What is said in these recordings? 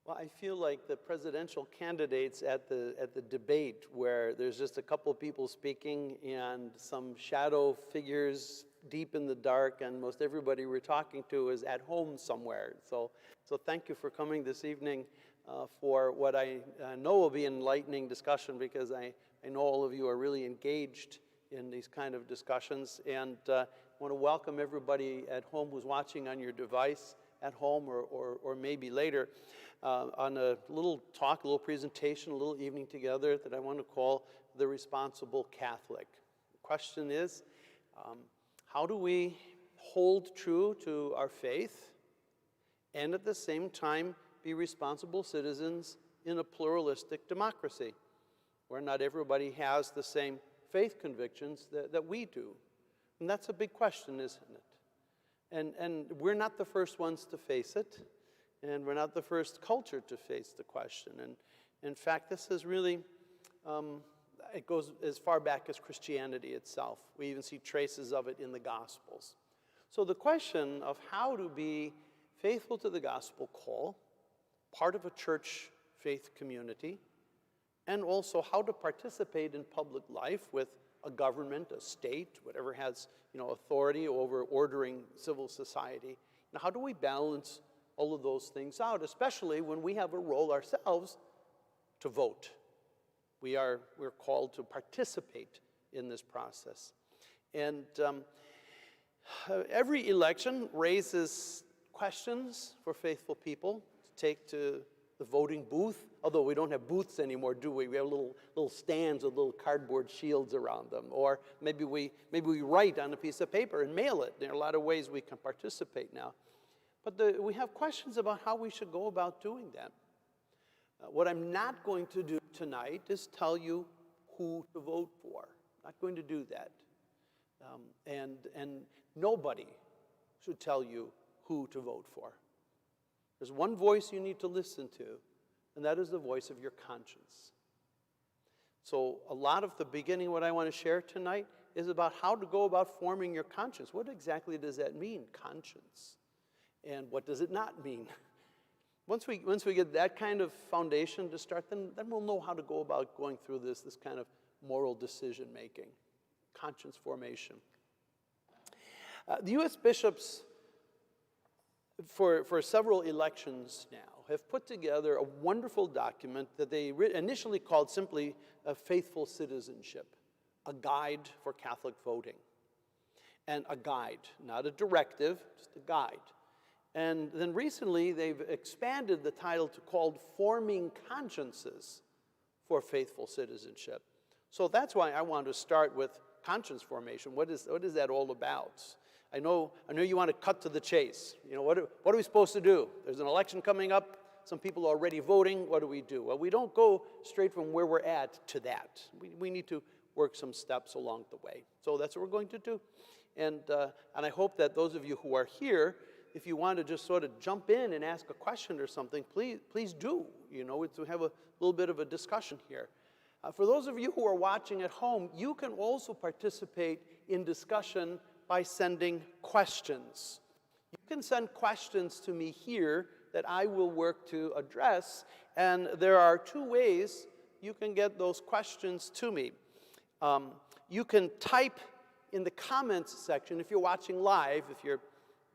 Well, I feel like the presidential candidates at the debate where there's just a couple of people speaking and some shadow figures deep in the dark, and most everybody we're talking to is at home somewhere. So thank you for coming this evening for what I know will be an enlightening discussion, because I know all of you are really engaged in these kind of discussions, and I want to welcome everybody at home who's watching on your device at home or maybe later on a little talk, a little presentation, a little evening together that I want to call The Responsible Catholic. The question is, how do we hold true to our faith and at the same time be responsible citizens in a pluralistic democracy where not everybody has the same faith convictions that we do? And that's a big question, isn't it? And we're not the first ones to face it, and we're not the first culture to face the question. And in fact, this is really, it goes as far back as Christianity itself. We even see traces of it in the Gospels. So the question of how to be faithful to the gospel call, part of a church faith community, and also how to participate in public life with a government, a state, whatever has authority over ordering civil society. Now, how do we balance all of those things out, especially when we have a role ourselves to vote? We're called to participate in this process. And every election raises questions for faithful people to take to the voting booth, although we don't have booths anymore, do we? We have little stands with little cardboard shields around them. Or maybe we write on a piece of paper and mail it. There are a lot of ways we can participate now. But we have questions about how we should go about doing that. What I'm not going to do tonight is tell you who to vote for. I'm not going to do that. And nobody should tell you who to vote for. There's one voice you need to listen to, and that is the voice of your conscience. So a lot of the beginning, what I want to share tonight, is about how to go about forming your conscience. What exactly does that mean, conscience? And what does it not mean? Once we get that kind of foundation to start, then we'll know how to go about going through this kind of moral decision making, conscience formation. The U.S. bishops for several elections now have put together a wonderful document that they initially called simply a Faithful Citizenship, a guide for Catholic voting. And a guide, not a directive, just a guide. And then recently they've expanded the title to called Forming Consciences for Faithful Citizenship. So that's why I want to start with conscience formation. What is that all about? I know you want to cut to the chase. What are we supposed to do? There's an election coming up. Some people are already voting. What do we do? Well, we don't go straight from where we're at to that. We need to work some steps along the way. So that's what we're going to do. And I hope that those of you who are here, if you want to just sort of jump in and ask a question or something, please do. To have a little bit of a discussion here. For those of you who are watching at home, you can also participate in discussion by sending questions. You can send questions to me here that I will work to address, and there are two ways you can get those questions to me. You can type in the comments section if you're watching live. If you're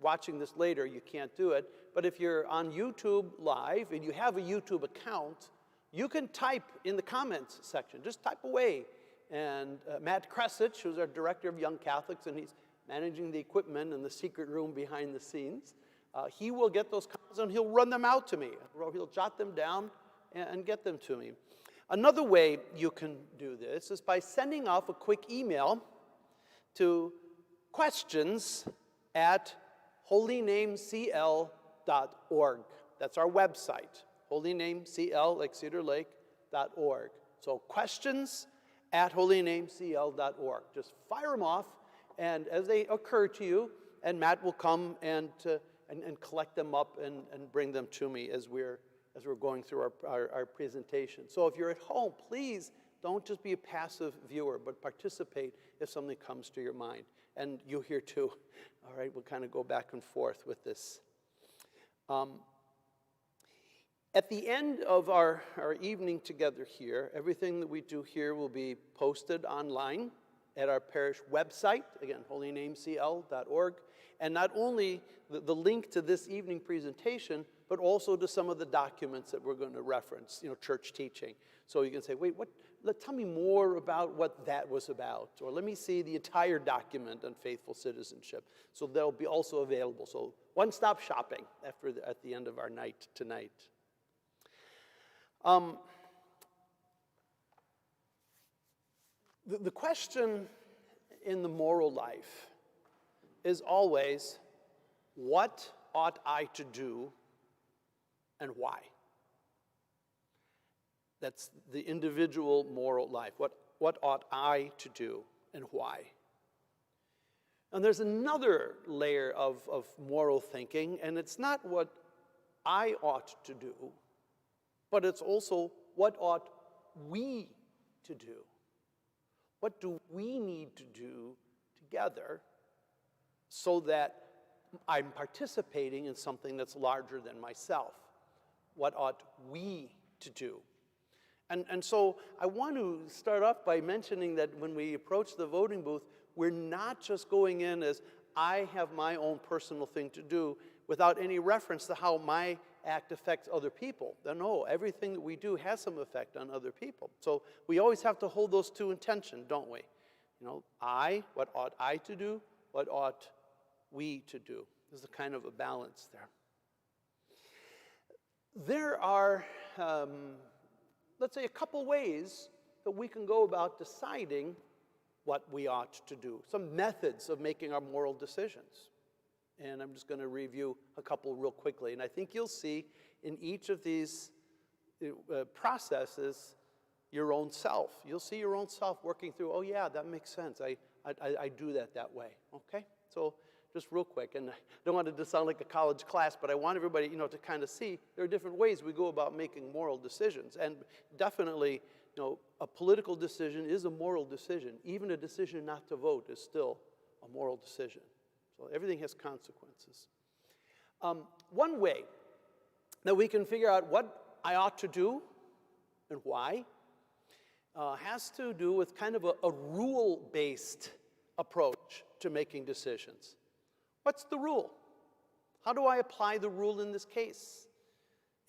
watching this later, you can't do it, but if you're on YouTube live and you have a YouTube account, you can type in the comments section. Just type away. And Matt Kresich, who's our Director of Young Catholics, and he's managing the equipment in the secret room behind the scenes, he will get those comments and he'll run them out to me. He'll jot them down and get them to me. Another way you can do this is by sending off a quick email to questions@holynamecl.org. That's our website, holynamecl, like Cedar Lake.org. So questions@holynamecl.org. Just fire them off, and as they occur to you, and Matt will come and collect them up and bring them to me as we're going through our presentation. So if you're at home, please don't just be a passive viewer, but participate if something comes to your mind. And you here too. All right, we'll kind of go back and forth with this. At the end of our evening together here, everything that we do here will be posted online at our parish website, again, holynamecl.org, and not only the link to this evening presentation, but also to some of the documents that we're going to reference, church teaching. So you can say, wait, tell me more about what that was about, or let me see the entire document on faithful citizenship. So they'll be also available. So one-stop shopping at the end of our night tonight. The question in the moral life is always, what ought I to do and why? That's the individual moral life. What ought I to do and why? And there's another layer of moral thinking, and it's not what I ought to do, but it's also what ought we to do. What do we need to do together so that I'm participating in something that's larger than myself? What ought we to do? And so I want to start off by mentioning that when we approach the voting booth, we're not just going in as I have my own personal thing to do without any reference to how my act affects other people. No, everything that we do has some effect on other people. So we always have to hold those two in tension, don't we? What ought I to do? What ought we to do? There's a kind of a balance there. There are, let's say, a couple ways that we can go about deciding what we ought to do, some methods of making our moral decisions. And I'm just going to review a couple real quickly. And I think you'll see in each of these processes your own self. You'll see your own self working through, oh yeah, that makes sense. I do that way, okay? So just real quick, and I don't want it to sound like a college class, but I want everybody, to kind of see there are different ways we go about making moral decisions. And definitely, a political decision is a moral decision. Even a decision not to vote is still a moral decision. So everything has consequences. One way that we can figure out what I ought to do and why has to do with kind of a rule-based approach to making decisions. What's the rule? How do I apply the rule in this case?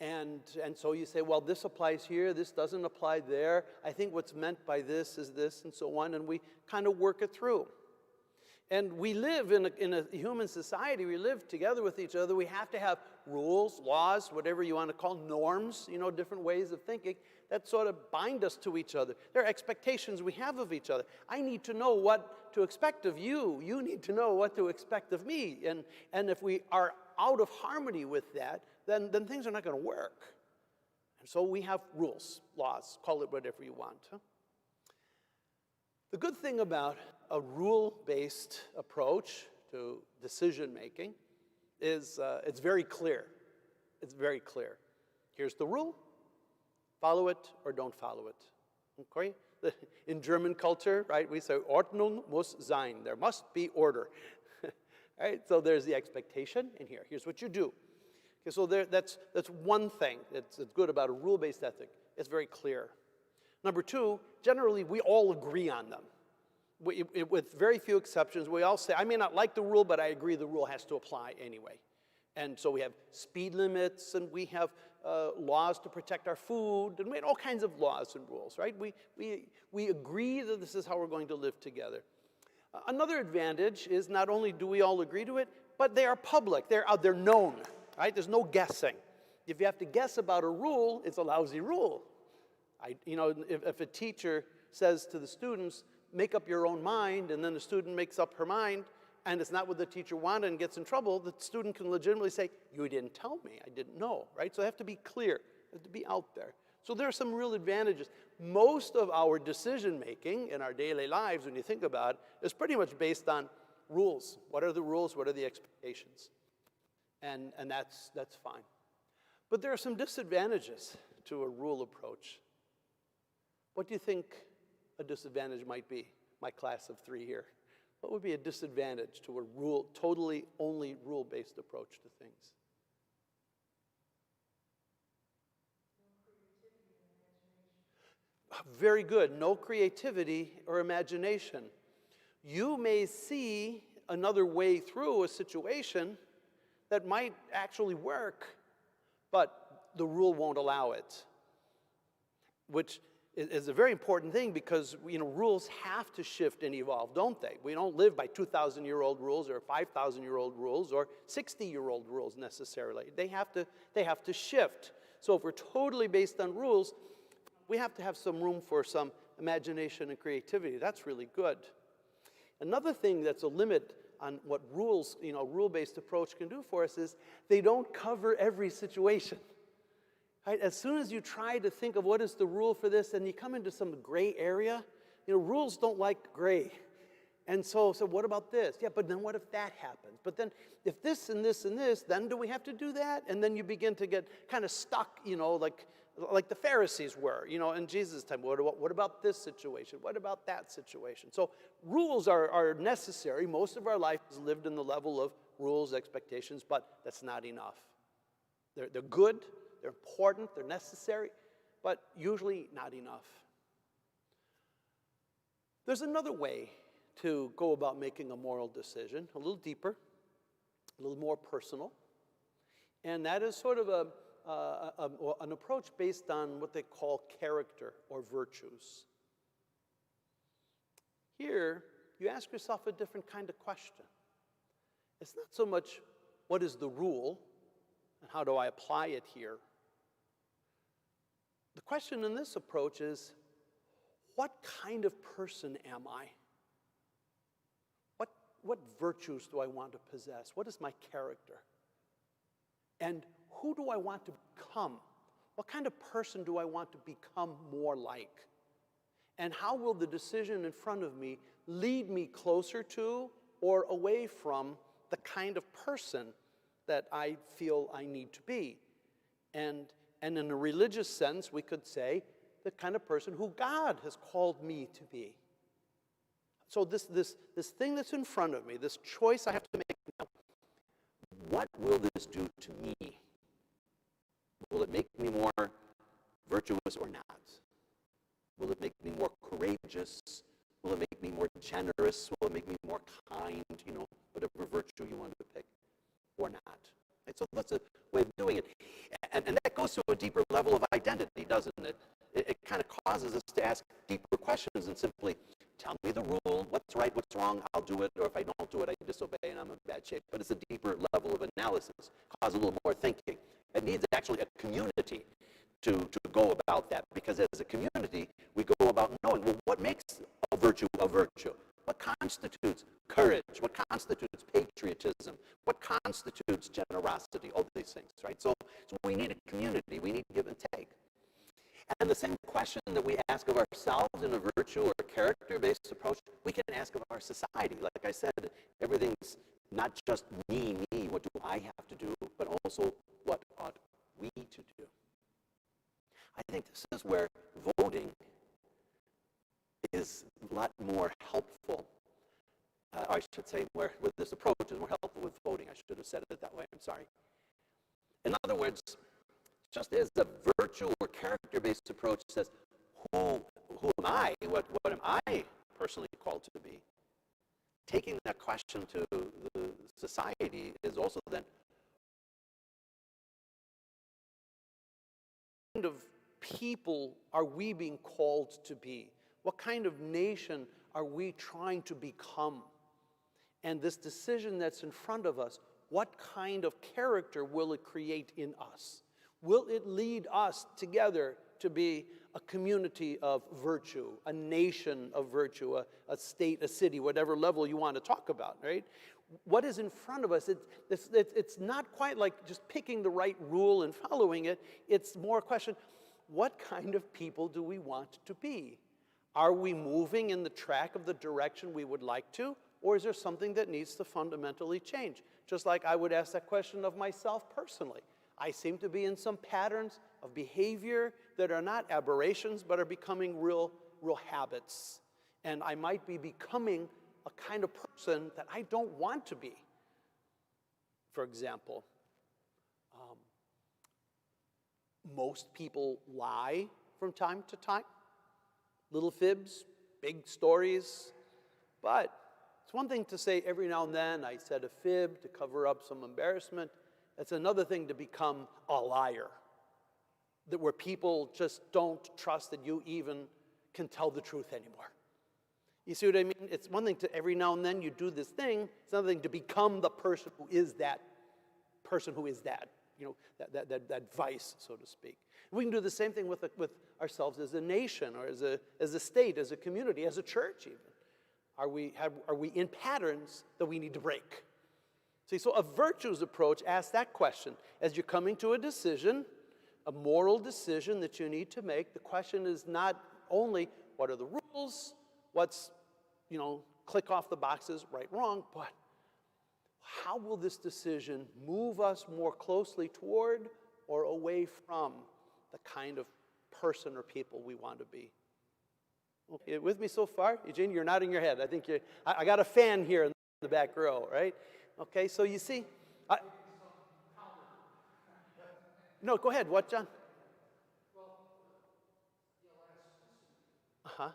And so you say, well, this applies here, this doesn't apply there. I think what's meant by this is this, and so on, and we kind of work it through. And we live in a human society. We live together with each other. We have to have rules, laws, whatever you want to call norms, different ways of thinking that sort of bind us to each other. There are expectations we have of each other. I need to know what to expect of you. You need to know what to expect of me. And if we are out of harmony with that, then things are not going to work. And so we have rules, laws, call it whatever you want. Huh? The good thing about a rule-based approach to decision-making is it's very clear. It's very clear. Here's the rule. Follow it or don't follow it. Okay? In German culture, right, we say, Ordnung muss sein. There must be order. Right? So there's the expectation in here. Here's what you do. Okay, so that's one thing that's good about a rule-based ethic. It's very clear. Number two, generally we all agree on them. With very few exceptions, we all say, I may not like the rule, but I agree the rule has to apply anyway. And so we have speed limits, and we have laws to protect our food, and we have all kinds of laws and rules, right? We agree that this is how we're going to live together. Another advantage is not only do we all agree to it, but they are public. They're known, right? There's no guessing. If you have to guess about a rule, it's a lousy rule. If a teacher says to the students, make up your own mind, and then the student makes up her mind, and it's not what the teacher wanted and gets in trouble, the student can legitimately say, you didn't tell me, I didn't know, right? So they have to be clear, they have to be out there. So there are some real advantages. Most of our decision-making in our daily lives, when you think about it, is pretty much based on rules. What are the rules? What are the expectations? And that's fine. But there are some disadvantages to a rule approach. What do you think a disadvantage might be? My class of 3 here. What would be a disadvantage to a totally only rule-based approach to things? very good, no creativity or imagination. You may see another way through a situation that might actually work, but the rule won't allow it, which is a very important thing because rules have to shift and evolve, don't they? We don't live by 2,000-year-old rules or 5,000-year-old rules or 60-year-old rules necessarily. They have to shift. So if we're totally based on rules, we have to have some room for some imagination and creativity. That's really good. Another thing that's a limit on what rules, rule-based approach can do for us is they don't cover every situation. Right? As soon as you try to think of what is the rule for this, and you come into some gray area, rules don't like gray. And so what about this? Yeah, but then what if that happens? But then if this and this and this, then do we have to do that? And then you begin to get kind of stuck, like the Pharisees were, in Jesus' time. What about this situation? What about that situation? So rules are necessary. Most of our life is lived in the level of rules, expectations, but that's not enough. They're good, they're important, they're necessary, but usually not enough. There's another way to go about making a moral decision, a little deeper, a little more personal, and that is sort of an approach based on what they call character or virtues. Here, you ask yourself a different kind of question. It's not so much what is the rule and how do I apply it here. The question in this approach is, what kind of person am I? What virtues do I want to possess? What is my character? And who do I want to become? What kind of person do I want to become more like? And how will the decision in front of me lead me closer to or away from the kind of person that I feel I need to be? And in a religious sense, we could say the kind of person who God has called me to be. So this thing that's in front of me, this choice I have to make now, what will this do to me? Will it make me more virtuous or not? Will it make me more courageous? Will it make me more generous? Will it make me more kind? Whatever virtue you want to pick, or not. Right? So that's a way of doing it. And that goes to a deeper level of identity, doesn't it? It kind of causes us to ask deeper questions and simply tell me the rule, what's right, what's wrong, I'll do it, or if I don't do it, I disobey and I'm in bad shape. But it's a deeper level of analysis, cause a little more thinking. It needs actually a community to go about that, because as a community, we go about knowing, well, what makes a virtue a virtue? What constitutes courage? What constitutes patriotism? What constitutes generosity? All these things, right? So we need a community. We need give and take. And the same question that we ask of ourselves in a virtue or character-based approach, we can ask of our society. Like I said, everything's not just me, what do I have to do, but also what ought we to do. I think this is where voting is a lot more helpful. I should say where this approach is more helpful with voting. I should have said it that way. I'm sorry. In other words, just as the virtue or character-based approach says, who am I? What am I personally called to be? Taking that question to the society is also then, what kind of people are we being called to be? What kind of nation are we trying to become? And this decision that's in front of us, what kind of character will it create in us? Will it lead us together to be a community of virtue, a nation of virtue, a state, a city, whatever level you want to talk about, right? What is in front of us, it's not quite like just picking the right rule and following it. It's more a question, what kind of people do we want to be? Are we moving in the track of the direction we would like to, or is there something that needs to fundamentally change? Just like I would ask that question of myself personally. I seem to be in some patterns of behavior that are not aberrations, but are becoming real habits. And I might be becoming a kind of person that I don't want to be. For example, most people lie from time to time. Little fibs, big stories, but it's one thing to say every now and then I said a fib to cover up some embarrassment. It's another thing to become a liar, where people just don't trust that you even can tell the truth anymore. You see what I mean? It's one thing to every now and then you do this thing. It's another thing to become the person who is that person who is that, that vice, so to speak. We can do the same thing with ourselves as a nation, or as a state, as a community, as a church even. Are we in patterns that we need to break? See, so a virtues approach asks that question. As you're coming to a decision, a moral decision that you need to make, the question is not only what are the rules, what's, click off the boxes, right, wrong, but how will this decision move us more closely toward or away from the kind of person or people we want to be? Okay, with me so far? Eugene, you're nodding your head. I think I got a fan here in the back row, right? Okay, so you see, no, go ahead. What, John? Uh-huh.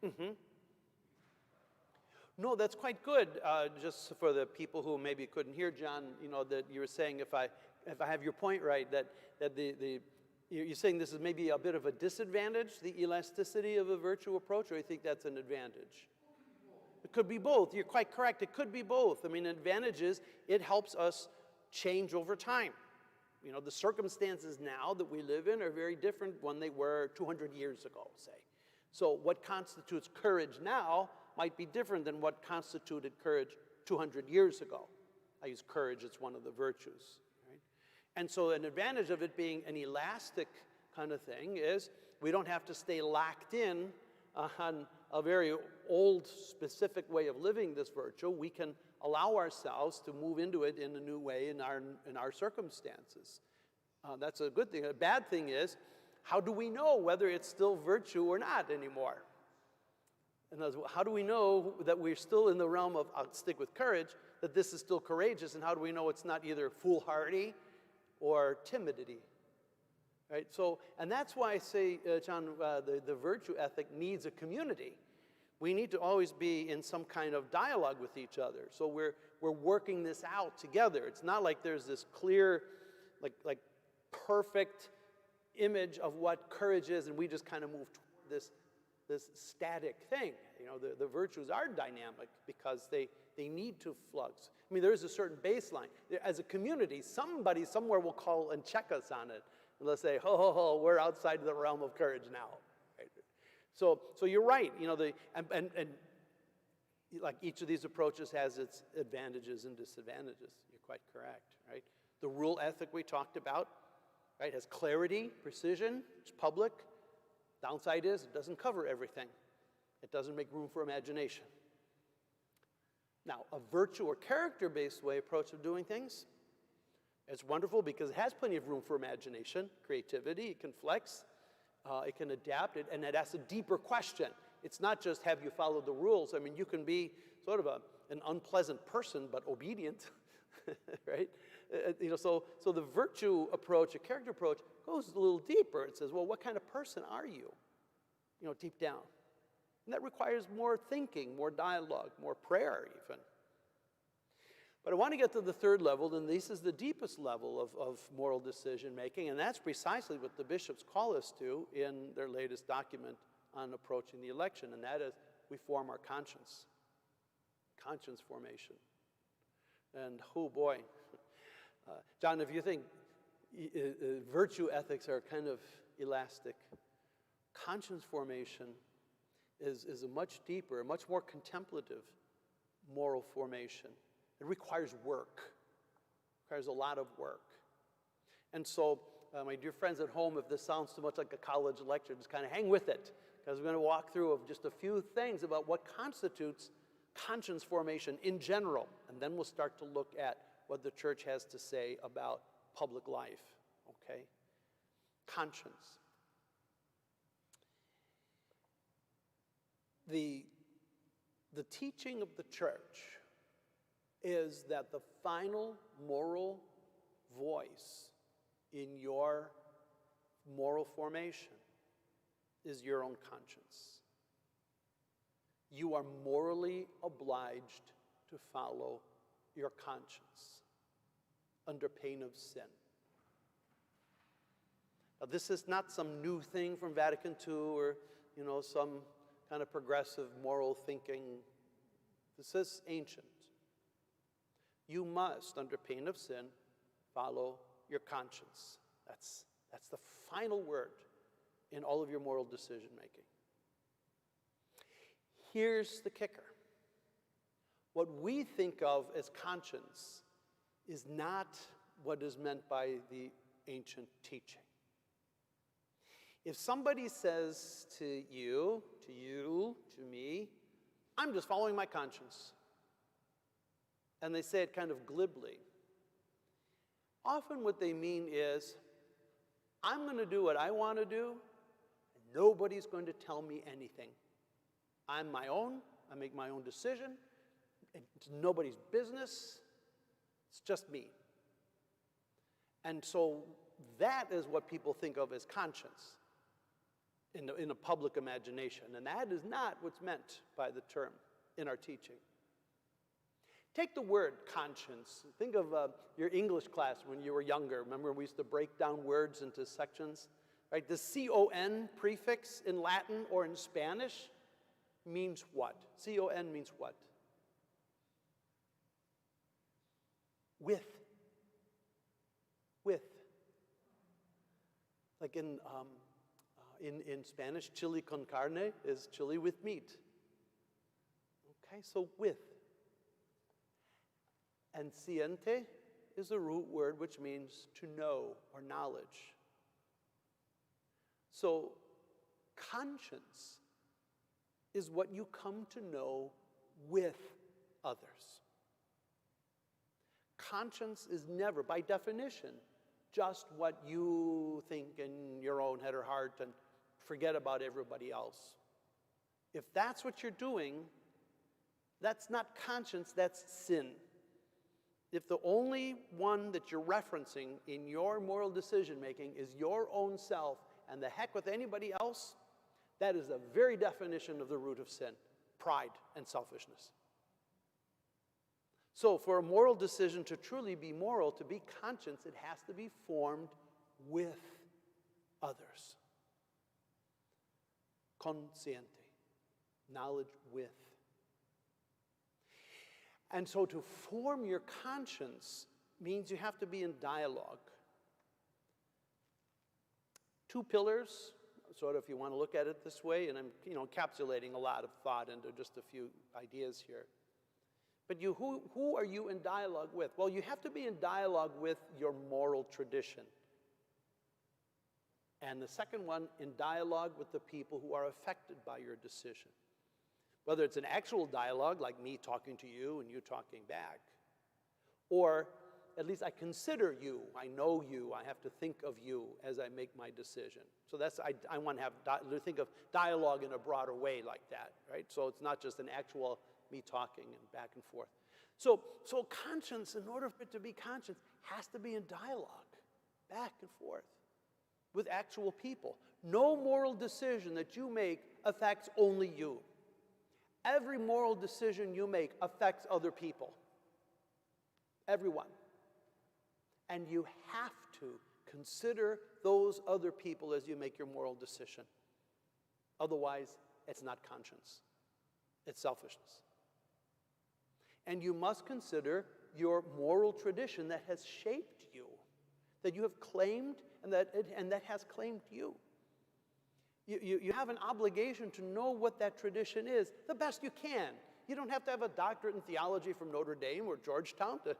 Mm-hmm. No, that's quite good. Just for the people who maybe couldn't hear, John, that you were saying, if I have your point right, that you're saying this is maybe a bit of a disadvantage, the elasticity of a virtue approach, or you think that's an advantage? It could be both. You're quite correct. It could be both. I mean, advantage is it helps us change over time. The circumstances now that we live in are very different when they were 200 years ago, say. So what constitutes courage now might be different than what constituted courage 200 years ago. I use courage, it's one of the virtues. Right? And so an advantage of it being an elastic kind of thing is we don't have to stay locked in on a very old, specific way of living this virtue. We can allow ourselves to move into it in a new way in our circumstances. That's a good thing. A bad thing is, how do we know whether it's still virtue or not anymore? And how do we know that we're still in the realm of, I'll stick with courage, that this is still courageous, and how do we know it's not either foolhardy or timidity? Right? So, and that's why I say, John, the virtue ethic needs a community. We need to always be in some kind of dialogue with each other. So we're working this out together. It's not like there's this clear, like perfect image of what courage is, and we just kind of move toward this static thing. The virtues are dynamic because they need to flux. I mean, there is a certain baseline. As a community, somebody somewhere will call and check us on it. And they'll say, ho, we're outside the realm of courage now. Right? So you're right. And like each of these approaches has its advantages and disadvantages. You're quite correct, right? The rule ethic we talked about, right, has clarity, precision, it's public. Downside is it doesn't cover everything. It doesn't make room for imagination. Now, a virtue or character-based approach of doing things, it's wonderful because it has plenty of room for imagination, creativity. It can flex, it can adapt, and it asks a deeper question. It's not just have you followed the rules. I mean, you can be sort of an unpleasant person, but obedient, right? So the virtue approach, a character approach, goes a little deeper. It says, well, what kind of person are you? Deep down. And that requires more thinking, more dialogue, more prayer even. But I want to get to the third level, and this is the deepest level of moral decision making, and that's precisely what the bishops call us to in their latest document on approaching the election, and that is we form our conscience formation. And oh boy, John, if you think virtue ethics are kind of elastic, conscience formation is a much deeper, a much more contemplative moral formation. It requires work. It requires a lot of work. And so, my dear friends at home, if this sounds too much like a college lecture, just kind of hang with it, because we're going to walk through just a few things about what constitutes conscience formation in general, and then we'll start to look at what the church has to say about public life, okay? Conscience. The teaching of the church is that the final moral voice in your moral formation is your own conscience. You are morally obliged to follow your conscience under pain of sin. Now, this is not some new thing from Vatican II or, some kind of progressive moral thinking. This is ancient. You must, under pain of sin, follow your conscience. That's the final word in all of your moral decision making. Here's the kicker. What we think of as conscience is not what is meant by the ancient teaching. If somebody says to you, to me, I'm just following my conscience, and they say it kind of glibly, often what they mean is, I'm going to do what I want to do, and nobody's going to tell me anything. I'm my own, I make my own decision, it's nobody's business, it's just me. And so that is what people think of as conscience in a public imagination, and that is not what's meant by the term in our teaching. Take the word conscience. Think of your English class when you were younger. Remember we used to break down words into sections? Right? The C-O-N prefix in Latin or in Spanish means what? C-O-N means what? With. Like in Spanish, chili con carne is chili with meat. Okay, so with. And sciente is a root word which means to know or knowledge. So conscience is what you come to know with others. Conscience is never, by definition, just what you think in your own head or heart and forget about everybody else. If that's what you're doing, that's not conscience, that's sin. If the only one that you're referencing in your moral decision-making is your own self and the heck with anybody else, that is the very definition of the root of sin, pride and selfishness. So for a moral decision to truly be moral, to be conscious, it has to be formed with others. Consciente, knowledge with. And so to form your conscience means you have to be in dialogue. Two pillars, sort of if you want to look at it this way, and I'm encapsulating a lot of thought into just a few ideas here. But who are you in dialogue with? Well, you have to be in dialogue with your moral tradition. And the second one, in dialogue with the people who are affected by your decision. Whether it's an actual dialogue, like me talking to you and you talking back, or at least I consider you, I know you, I have to think of you as I make my decision. So I want to think of dialogue in a broader way like that, right? So it's not just an actual me talking and back and forth. So conscience, in order for it to be conscience, has to be in dialogue, back and forth, with actual people. No moral decision that you make affects only you. Every moral decision you make affects other people. Everyone. And you have to consider those other people as you make your moral decision. Otherwise, it's not conscience. It's selfishness. And you must consider your moral tradition that has shaped you, that you have claimed and that has claimed you. You have an obligation to know what that tradition is the best you can. You don't have to have a doctorate in theology from Notre Dame or Georgetown to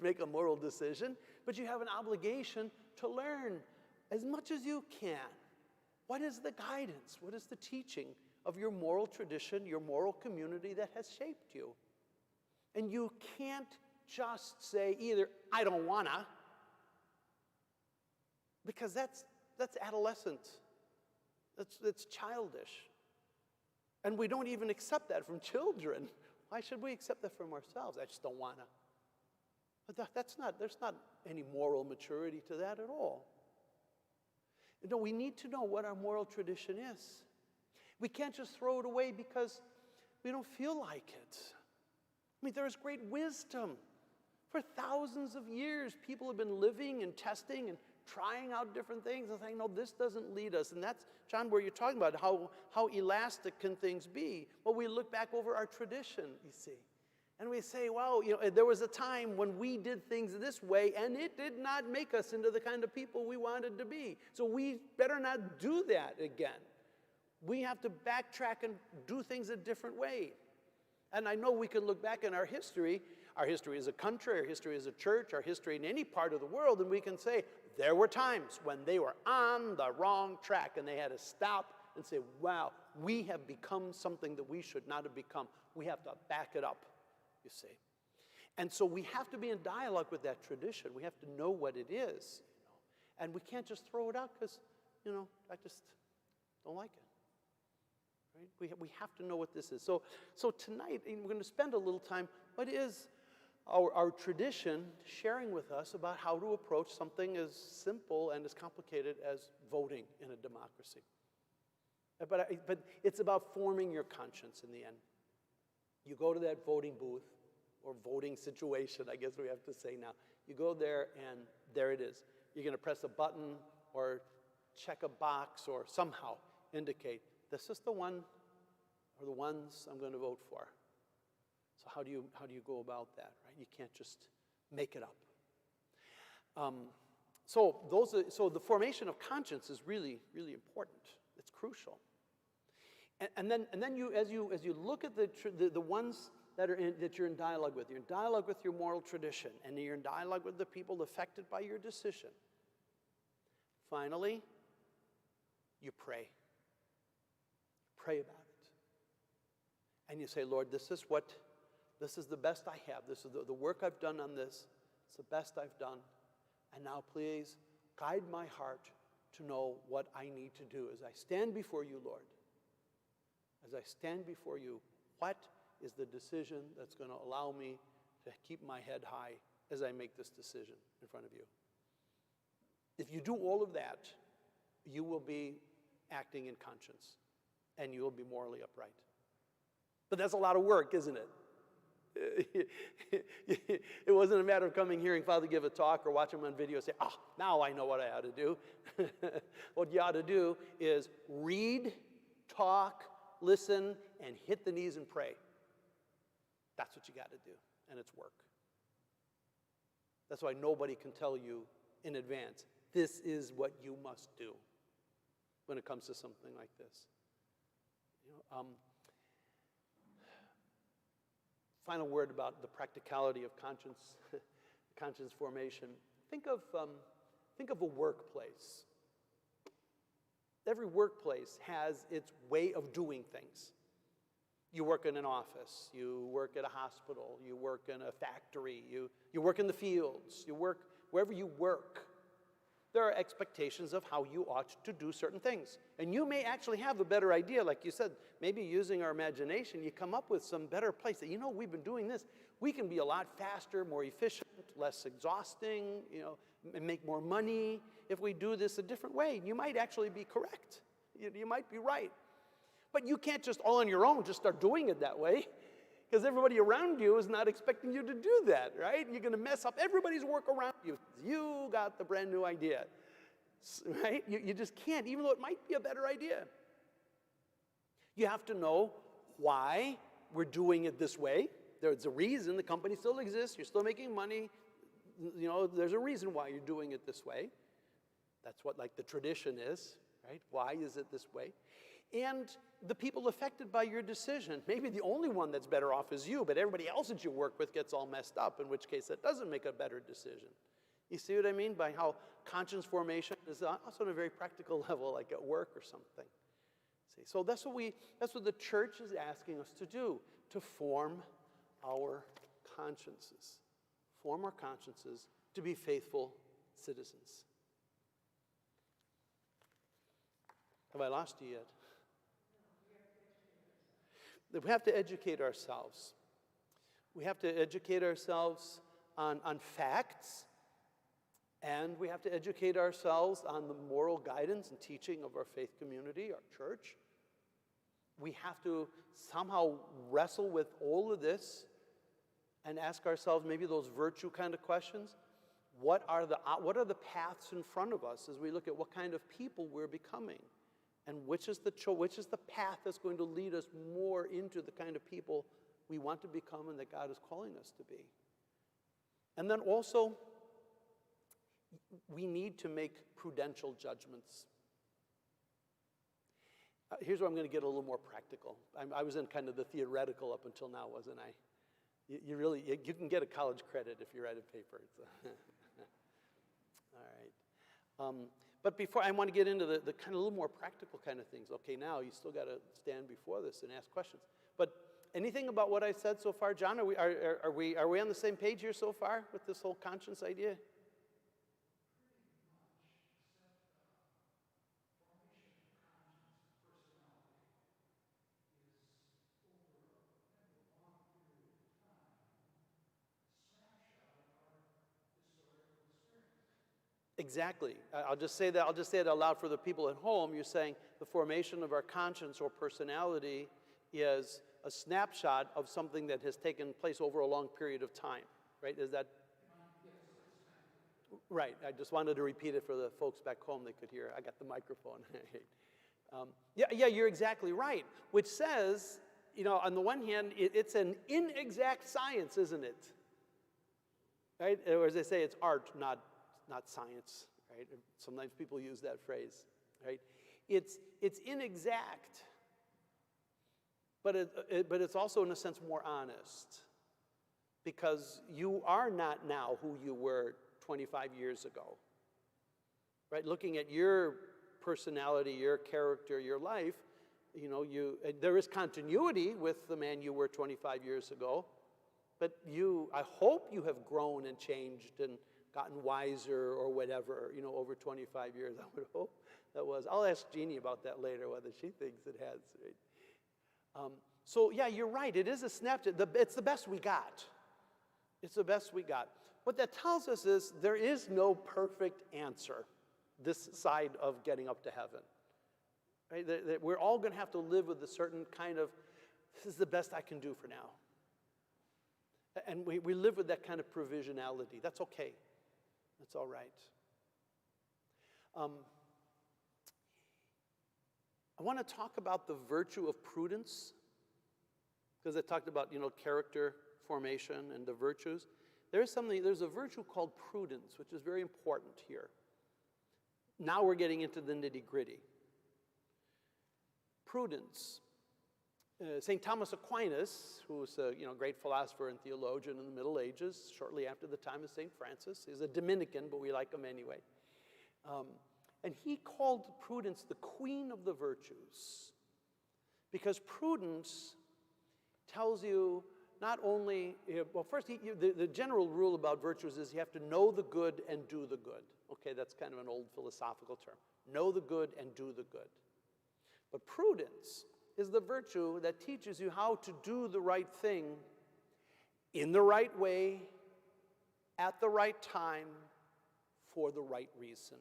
make a moral decision, but you have an obligation to learn as much as you can. What is the guidance? What is the teaching of your moral tradition, your moral community that has shaped you. And you can't just say either, I don't wanna, because that's adolescent. That's childish. And we don't even accept that from children. Why should we accept that from ourselves? I just don't wanna. But there's not any moral maturity to that at all. No, we need to know what our moral tradition is. We can't just throw it away because we don't feel like it. I mean, there is great wisdom. For thousands of years, people have been living and testing and trying out different things and saying, no, this doesn't lead us. And that's, John, where you're talking about how elastic can things be. Well, we look back over our tradition, you see. And we say, well, there was a time when we did things this way, and it did not make us into the kind of people we wanted to be. So we better not do that again. We have to backtrack and do things a different way. And I know we can look back in our history as a country, our history as a church, our history in any part of the world, and we can say, there were times when they were on the wrong track, and they had to stop and say, wow, we have become something that we should not have become. We have to back it up. You see. And so we have to be in dialogue with that tradition. We have to know what it is. And we can't just throw it out because, I just don't like it. Right? We have to know what this is. So tonight, we're going to spend a little time, what is our tradition sharing with us about how to approach something as simple and as complicated as voting in a democracy. But it's about forming your conscience in the end. You go to that voting booth or voting situation, I guess we have to say now. You go there and there it is. You're going to press a button or check a box or somehow indicate, this is the one or the ones I'm going to vote for. So how do you go about that, right? You can't just make it up. So the formation of conscience is really, really important. It's crucial. And then you, as you look at the ones that you're in dialogue with, you're in dialogue with your moral tradition, and you're in dialogue with the people affected by your decision. Finally, you pray. Pray about it, and you say, Lord, this is the best I have. This is the work I've done on this. It's the best I've done, and now please guide my heart to know what I need to do as I stand before you, Lord. As I stand before you, what is the decision that's going to allow me to keep my head high as I make this decision in front of you? If you do all of that, you will be acting in conscience, and you will be morally upright. But that's a lot of work, isn't it? It wasn't a matter of coming hearing Father give a talk or watching him on video and say, now I know what I ought to do. What you ought to do is read, talk, listen, and hit the knees and pray. That's what you got to do, and it's work. That's why nobody can tell you in advance, this is what you must do when it comes to something like this. Final word about the practicality of conscience formation. Think of a workplace. Every workplace has its way of doing things. You work in an office, you work at a hospital, you work in a factory, you work in the fields, you work wherever you work. There are expectations of how you ought to do certain things. And you may actually have a better idea, like you said, maybe using our imagination, you come up with some better place that, we've been doing this. We can be a lot faster, more efficient, less exhausting, and make more money if we do this a different way. You might actually be correct. You might be right. But you can't just all on your own just start doing it that way, because everybody around you is not expecting you to do that, right? You're going to mess up everybody's work around you. You got the brand new idea, right? You just can't, even though it might be a better idea. You have to know why we're doing it this way. There's a reason. The company still exists. You're still making money. There's a reason why you're doing it this way. That's what the tradition is, right? Why is it this way? And the people affected by your decision. Maybe the only one that's better off is you, but everybody else that you work with gets all messed up, in which case that doesn't make a better decision. You see what I mean by how conscience formation is also on a very practical level, like at work or something. See, so that's what the church is asking us to do, to form our consciences. Form our consciences to be faithful citizens. Have I lost you yet? We have to educate ourselves. We have to educate ourselves on facts, and we have to educate ourselves on the moral guidance and teaching of our faith community, our church. We have to somehow wrestle with all of this and ask ourselves maybe those virtue kind of questions. What are the paths in front of us as we look at what kind of people we're becoming? And which is the path that's going to lead us more into the kind of people we want to become and that God is calling us to be. And then also, we need to make prudential judgments. Here's where I'm going to get a little more practical. I was in kind of the theoretical up until now, wasn't I? You can get a college credit if you write a paper. All right. But before, I want to get into the kind of a little more practical kind of things. Okay, now you still got to stand before this and ask questions. But anything about what I said so far, John? Are we on the same page here so far with this whole conscience idea? Exactly. I'll just say it out loud for the people at home. You're saying the formation of our conscience or personality is a snapshot of something that has taken place over a long period of time, right? Is that? Right. I just wanted to repeat it for the folks back home. They could hear. I got the microphone. Yeah, you're exactly right. Which says, on the one hand, it's an inexact science, isn't it? Right? Or as they say, it's art, not science, right? Sometimes people use that phrase, right? It's inexact, but it's also in a sense more honest, because you are not now who you were 25 years ago, right? Looking at your personality, your character, your life, there is continuity with the man you were 25 years ago, but I hope you have grown and changed and gotten wiser or whatever, over 25 years. I would hope that was. I'll ask Jeannie about that later, whether she thinks it has. Right? So yeah, you're right. It is a snapshot. It's the best we got. It's the best we got. What that tells us is there is no perfect answer this side of getting up to heaven. Right? That we're all going to have to live with a certain kind of, this is the best I can do for now. And we live with that kind of provisionality. That's okay. That's all right. I want to talk about the virtue of prudence, because I talked about, character formation and the virtues. There's a virtue called prudence, which is very important here. Now we're getting into the nitty-gritty. Prudence. St. Thomas Aquinas, who was a great philosopher and theologian in the Middle Ages, shortly after the time of St. Francis. He's a Dominican, but we like him anyway. And he called prudence the queen of the virtues, because prudence tells you not only, well, first, the general rule about virtues is you have to know the good and do the good. Okay, that's kind of an old philosophical term. Know the good and do the good. But prudence is the virtue that teaches you how to do the right thing in the right way, at the right time, for the right reason.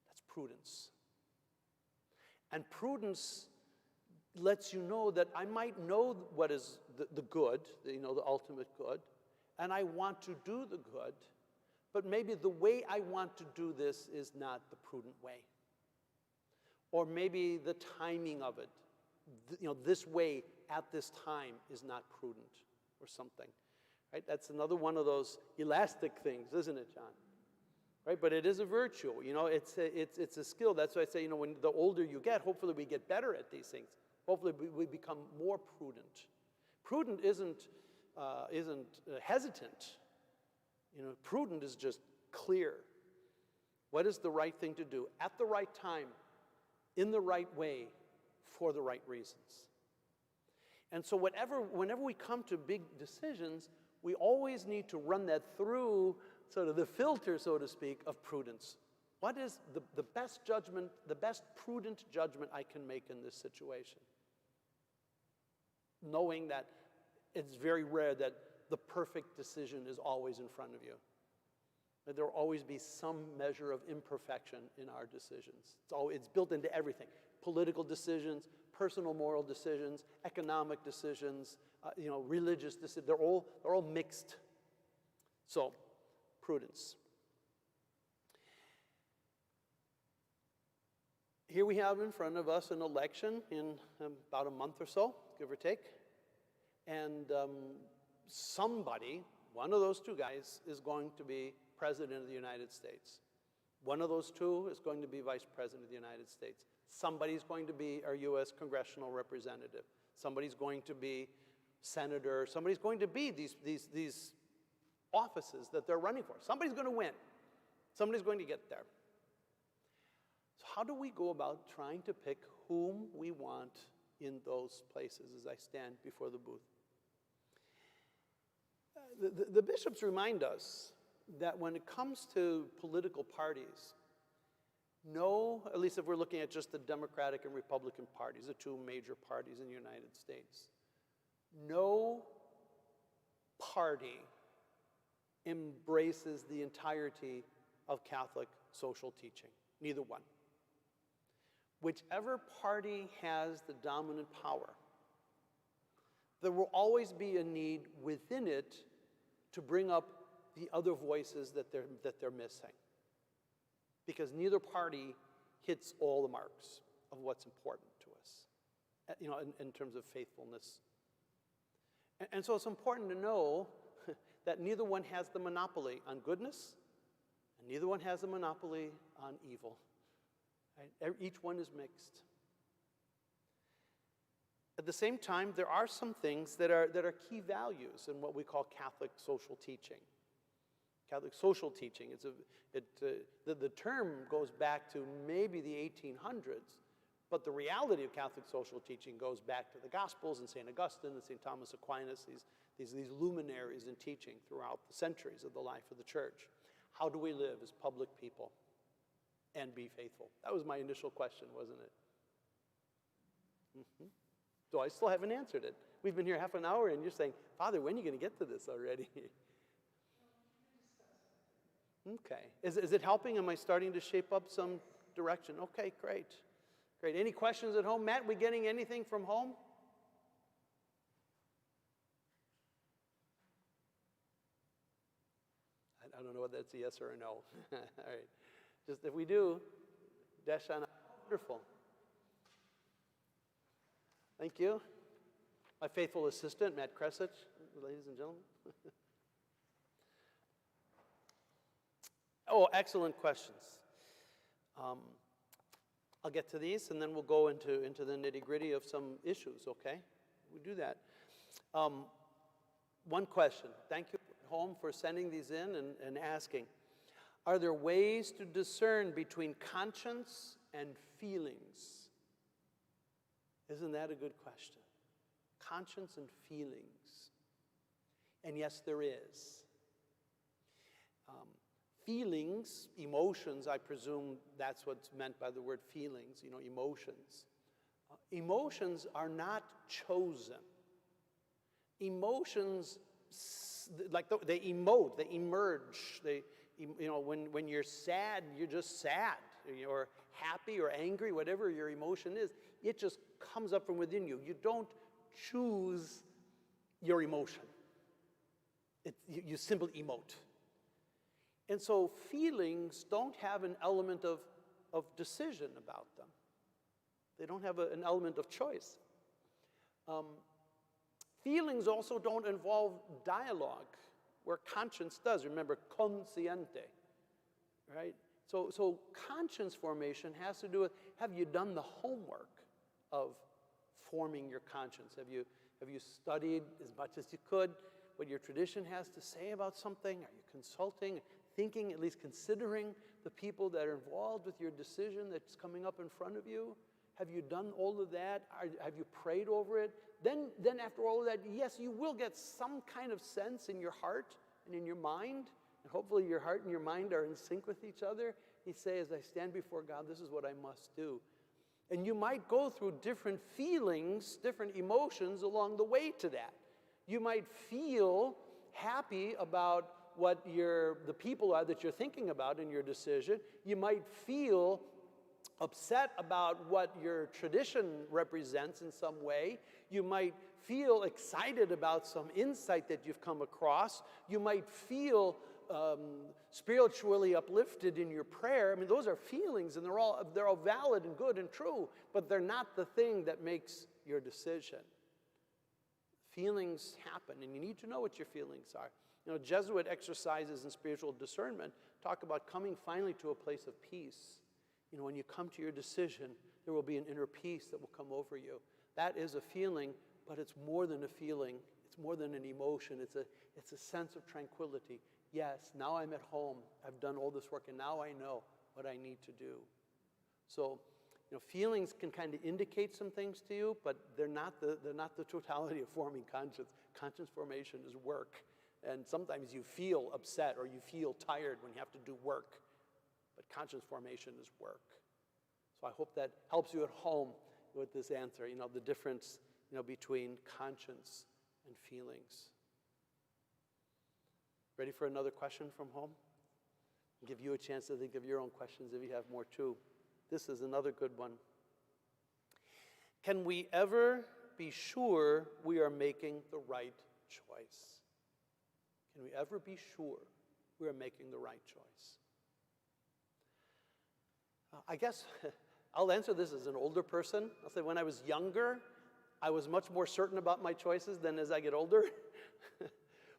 That's prudence. And prudence lets you know that I might know what is the good, the ultimate good, and I want to do the good, but maybe the way I want to do this is not the prudent way. Or maybe the timing of it, this way at this time is not prudent or something, right? That's another one of those elastic things, isn't it, John? Right, but it is a virtue, it's a skill. That's why I say, when the older you get, hopefully we get better at these things. Hopefully we become more prudent. Prudent isn't hesitant. Prudent is just clear. What is the right thing to do at the right time, in the right way for the right reasons. And so whenever we come to big decisions, we always need to run that through sort of the filter, so to speak, of prudence. What is the best judgment, the best prudent judgment I can make in this situation? Knowing that it's very rare that the perfect decision is always in front of you. That there will always be some measure of imperfection in our decisions. It's built into everything. Political decisions, personal moral decisions, economic decisions, religious decisions. They're all mixed. So, prudence. Here we have in front of us an election in about a month or so, give or take. And somebody, one of those two guys, is going to be President of the United States. One of those two is going to be Vice President of the United States. Somebody's going to be our U.S. congressional representative. Somebody's going to be senator. Somebody's going to be these offices that they're running for. Somebody's going to win. Somebody's going to get there. So how do we go about trying to pick whom we want in those places as I stand before the booth? The bishops remind us that when it comes to political parties, at least if we're looking at just the Democratic and Republican parties, the two major parties in the United States, no party embraces the entirety of Catholic social teaching, neither one. Whichever party has the dominant power, there will always be a need within it to bring up the other voices that they're missing. Because neither party hits all the marks of what's important to us, in terms of faithfulness. And so it's important to know that neither one has the monopoly on goodness, and neither one has a monopoly on evil. Right? Each one is mixed. At the same time, there are some things that are key values in what we call Catholic social teaching. Catholic social teaching, the term goes back to maybe the 1800s, but the reality of Catholic social teaching goes back to the Gospels and St. Augustine and St. Thomas Aquinas, these luminaries in teaching throughout the centuries of the life of the church. How do we live as public people and be faithful? That was my initial question, wasn't it? Mm-hmm. So I still haven't answered it. We've been here half an hour and you're saying, Father, when are you going to get to this already? Okay. Is it helping? Am I starting to shape up some direction? Okay, great. Great. Any questions at home? Matt, we getting anything from home? I don't know whether that's a yes or a no. All right. Just if we do, dash on. Wonderful. Thank you. My faithful assistant, Matt Kresich, ladies and gentlemen. Oh, excellent questions. I'll get to these, and then we'll go into the nitty-gritty of some issues, okay? We do that. One question. Thank you, home, for sending these in and asking. Are there ways to discern between conscience and feelings? Isn't that a good question? Conscience and feelings. And yes, there is. Feelings, emotions, I presume that's what's meant by the word feelings, emotions. Emotions are not chosen. Emotions, they emote, they emerge. When you're sad, you're just sad. Or happy or angry, whatever your emotion is, it just comes up from within you. You don't choose your emotion. You simply emote. And so feelings don't have an element of decision about them. They don't have an element of choice. Feelings also don't involve dialogue, where conscience does. Remember, consciente, right? So conscience formation has to do with, have you done the homework of forming your conscience? Have you studied as much as you could? what your tradition has to say about something? Are you consulting, thinking, at least considering the people that are involved with your decision that's coming up in front of you? Have you done all of that? Have you prayed over it? Then after all of that, yes, you will get some kind of sense in your heart and in your mind, and hopefully your heart and your mind are in sync with each other. You say, as I stand before God, this is what I must do. And you might go through different feelings, different emotions along the way to that. You might feel happy about what the people are that you're thinking about in your decision. You might feel upset about what your tradition represents in some way. You might feel excited about some insight that you've come across. You might feel spiritually uplifted in your prayer. I mean, those are feelings, and they're all valid and good and true, but they're not the thing that makes your decision. Feelings happen, and you need to know what your feelings are. You know, Jesuit exercises in spiritual discernment talk about coming finally to a place of peace. You know, when you come to your decision, there will be an inner peace that will come over you. That is a feeling, but it's more than a feeling. It's more than an emotion. It's a sense of tranquility. Yes, now I'm at home. I've done all this work, and now I know what I need to do. So, you know, feelings can kind of indicate some things to you, but they're not the totality of forming conscience. Conscience formation is work, and sometimes you feel upset or you feel tired when you have to do work. But conscience formation is work. So I hope that helps you at home with this answer, you know, the difference, you know, between conscience and feelings. Ready for another question from home? I'll give you a chance to think of your own questions if you have more too. This is another good one. Can we ever be sure we are making the right choice? Can we ever be sure we are making the right choice? I guess I'll answer this as an older person. I'll say when I was younger, I was much more certain about my choices than as I get older.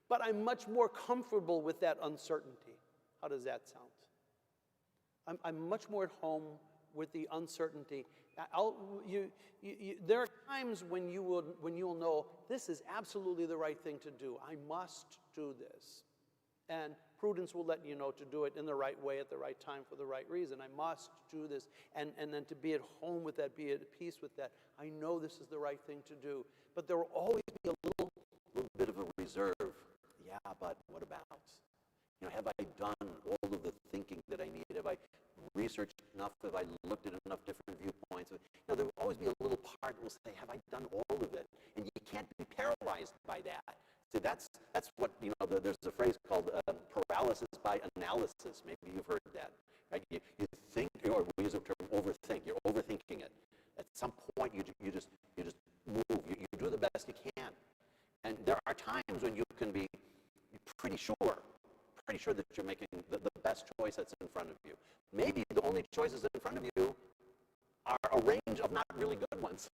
But I'm much more comfortable with that uncertainty. How does that sound? I'm much more at home with the uncertainty. There are times when you will know this is absolutely the right thing to do. I must do this. And prudence will let you know to do it in the right way at the right time for the right reason. I must do this. And then to be at home with that, be at peace with that. I know this is the right thing to do. But there will always be a little bit of a reserve. Yeah, but what about? You know, have I done all of the thinking that I need? Have I researched enough? Have I looked at enough different viewpoints? You know, there will always be a little part that will say, have I done all of it? And you can't be paralyzed by that. See, that's what, you know, there's a phrase called paralysis by analysis. Maybe you've heard that. Right? You think, or we use the term overthink. You're overthinking it. At some point, you just move. You do the best you can. And there are times when you can be pretty sure that you're making the best choice that's in front of you. Maybe the only choices in front of you are a range of not really good ones.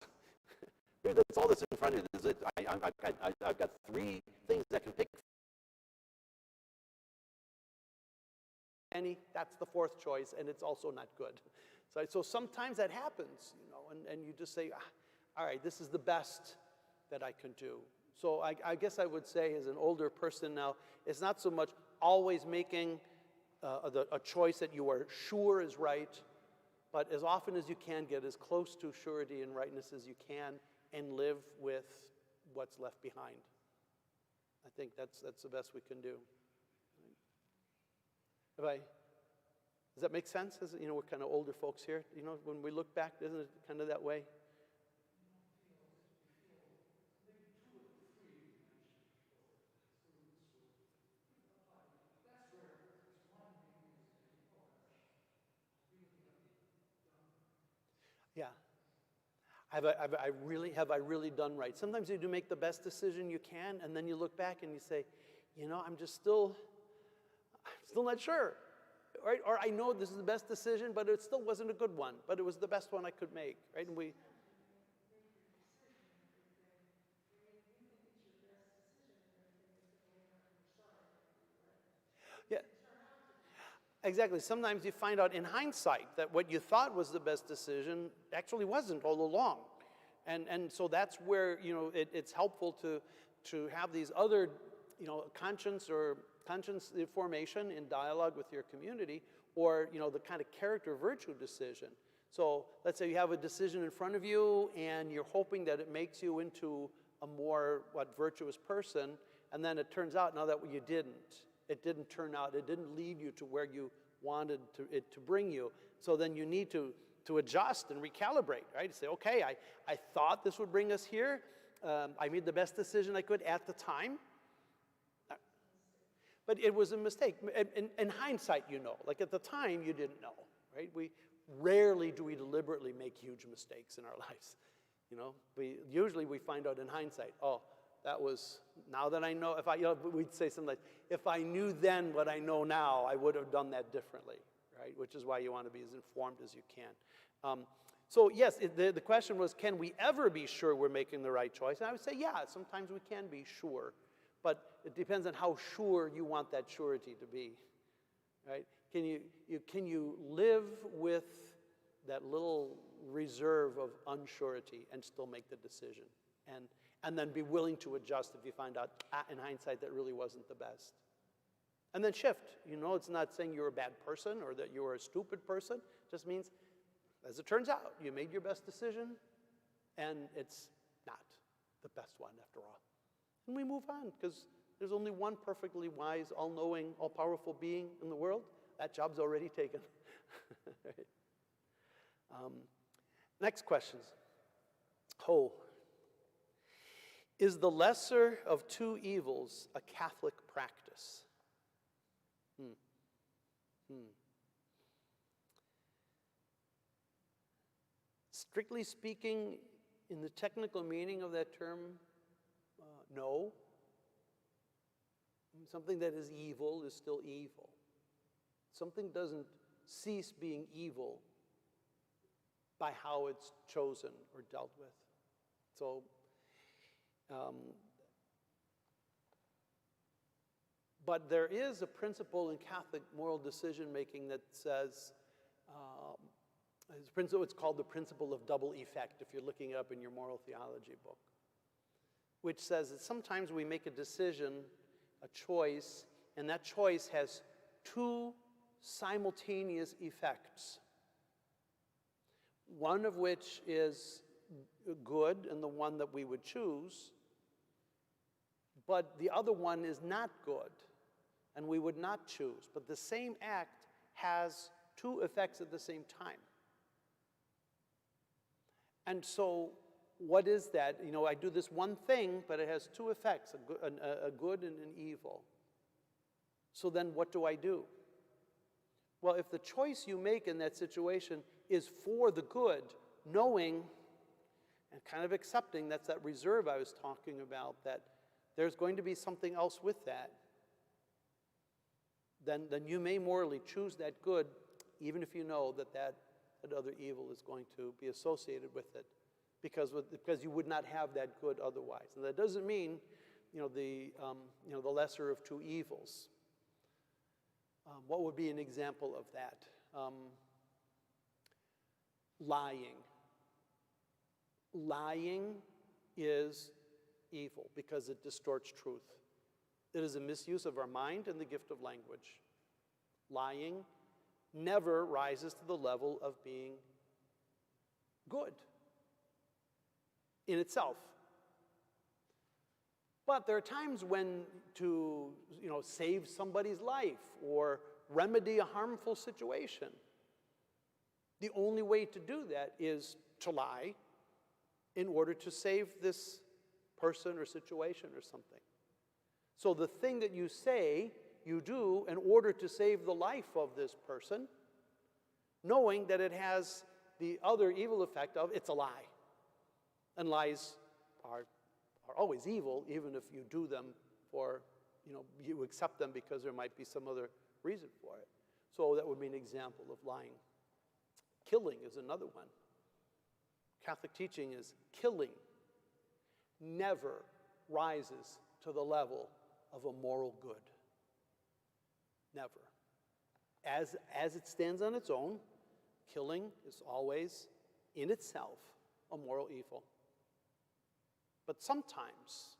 That's all that's in front of you. I've got three things I can pick. That's the fourth choice, and it's also not good. So sometimes that happens, you know, and you just say, all right, this is the best that I can do. So I guess I would say, as an older person now, it's not so much always making a choice that you are sure is right, but as often as you can, get as close to surety and rightness as you can and live with what's left behind. I think that's the best we can do. Does that make sense? You know, we're kind of older folks here. You know, when we look back, isn't it kind of that way? Yeah. Have I really done right? Sometimes you do make the best decision you can, and then you look back and you say, you know, I'm still not sure, right? Or I know this is the best decision, but it still wasn't a good one, but it was the best one I could make, right? And yeah. Exactly. Sometimes you find out in hindsight that what you thought was the best decision actually wasn't all along. And so that's where, you know, it's helpful to have these other conscience or conscience formation in dialogue with your community, or the kind of character virtue decision. So let's say you have a decision in front of you and you're hoping that it makes you into a more virtuous person, and then it turns out now that you didn't. It didn't turn out, it didn't lead you to where you wanted it to bring you. So then you need to adjust and recalibrate, right? Say, okay, I thought this would bring us here. I made the best decision I could at the time. But it was a mistake. In hindsight, like at the time, you didn't know, right? Rarely do we deliberately make huge mistakes in our lives. Usually we find out in hindsight, oh, that was, now that I know, we'd say something like, if I knew then what I know now, I would have done that differently, right? Which is why you want to be as informed as you can. So yes, the question was, can we ever be sure we're making the right choice? And I would say, yeah, sometimes we can be sure. But it depends on how sure you want that surety to be, right? Can you live with that little reserve of unsurety and still make the decision? And then be willing to adjust if you find out in hindsight that really wasn't the best. And then shift. It's not saying you're a bad person or that you're a stupid person. It just means, as it turns out, you made your best decision and it's not the best one after all. And we move on, because there's only one perfectly wise, all-knowing, all-powerful being in the world. That job's already taken. Right? Next questions. Is the lesser of two evils a Catholic practice? Strictly speaking, in the technical meaning of that term, no. Something that is evil is still evil. Something doesn't cease being evil by how it's chosen or dealt with. So, but there is a principle in Catholic moral decision-making that says, it's called the principle of double effect, if you're looking it up in your moral theology book, which says that sometimes we make a decision, a choice, and that choice has two simultaneous effects. One of which is good and the one that we would choose, but the other one is not good and we would not choose. But the same act has two effects at the same time. And so what is that? I do this one thing, but it has two effects, a good and an evil. So then what do I do? Well, if the choice you make in that situation is for the good, knowing and kind of accepting, that's that reserve I was talking about, that there's going to be something else with that, then you may morally choose that good, even if you know that other evil is going to be associated with it, because you would not have that good otherwise. And that doesn't mean, the lesser of two evils. What would be an example of that? Lying. Lying is evil because it distorts truth. It is a misuse of our mind and the gift of language. Lying never rises to the level of being good in itself. But there are times when to, save somebody's life or remedy a harmful situation, the only way to do that is to lie in order to save this person or situation or something. So the thing that you say, you do in order to save the life of this person, knowing that it has the other evil effect of it's a lie. And lies are always evil, even if you do them for, you accept them because there might be some other reason for it. So that would be an example of lying. Killing is another one. Catholic teaching is killing never rises to the level of a moral good. Never. As it stands on its own, killing is always, in itself, a moral evil. But sometimes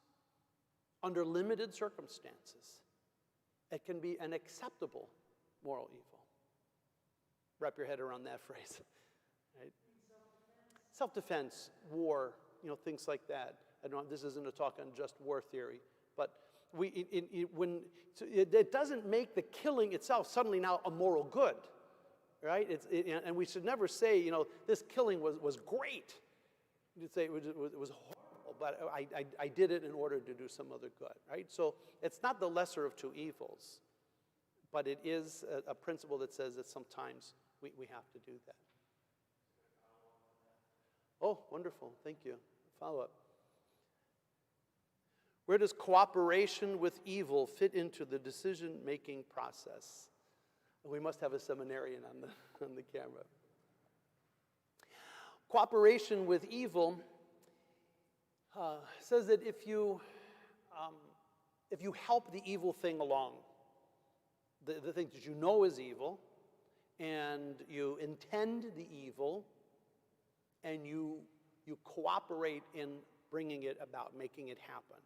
under limited circumstances, it can be an acceptable moral evil. Wrap your head around that phrase. Right? Self-defense, war, things like that. This isn't a talk on just war theory, but it doesn't make the killing itself suddenly now a moral good, right? And we should never say, this killing was great. You'd say it was horrible, but I did it in order to do some other good, right? So it's not the lesser of two evils, but it is a principle that says that sometimes we have to do that. Oh, wonderful. Thank you. Follow-up. Where does cooperation with evil fit into the decision-making process? We must have a seminarian on the camera. Cooperation with evil says that if you help the evil thing along, the thing that you know is evil, and you intend the evil, and you cooperate in bringing it about, making it happen.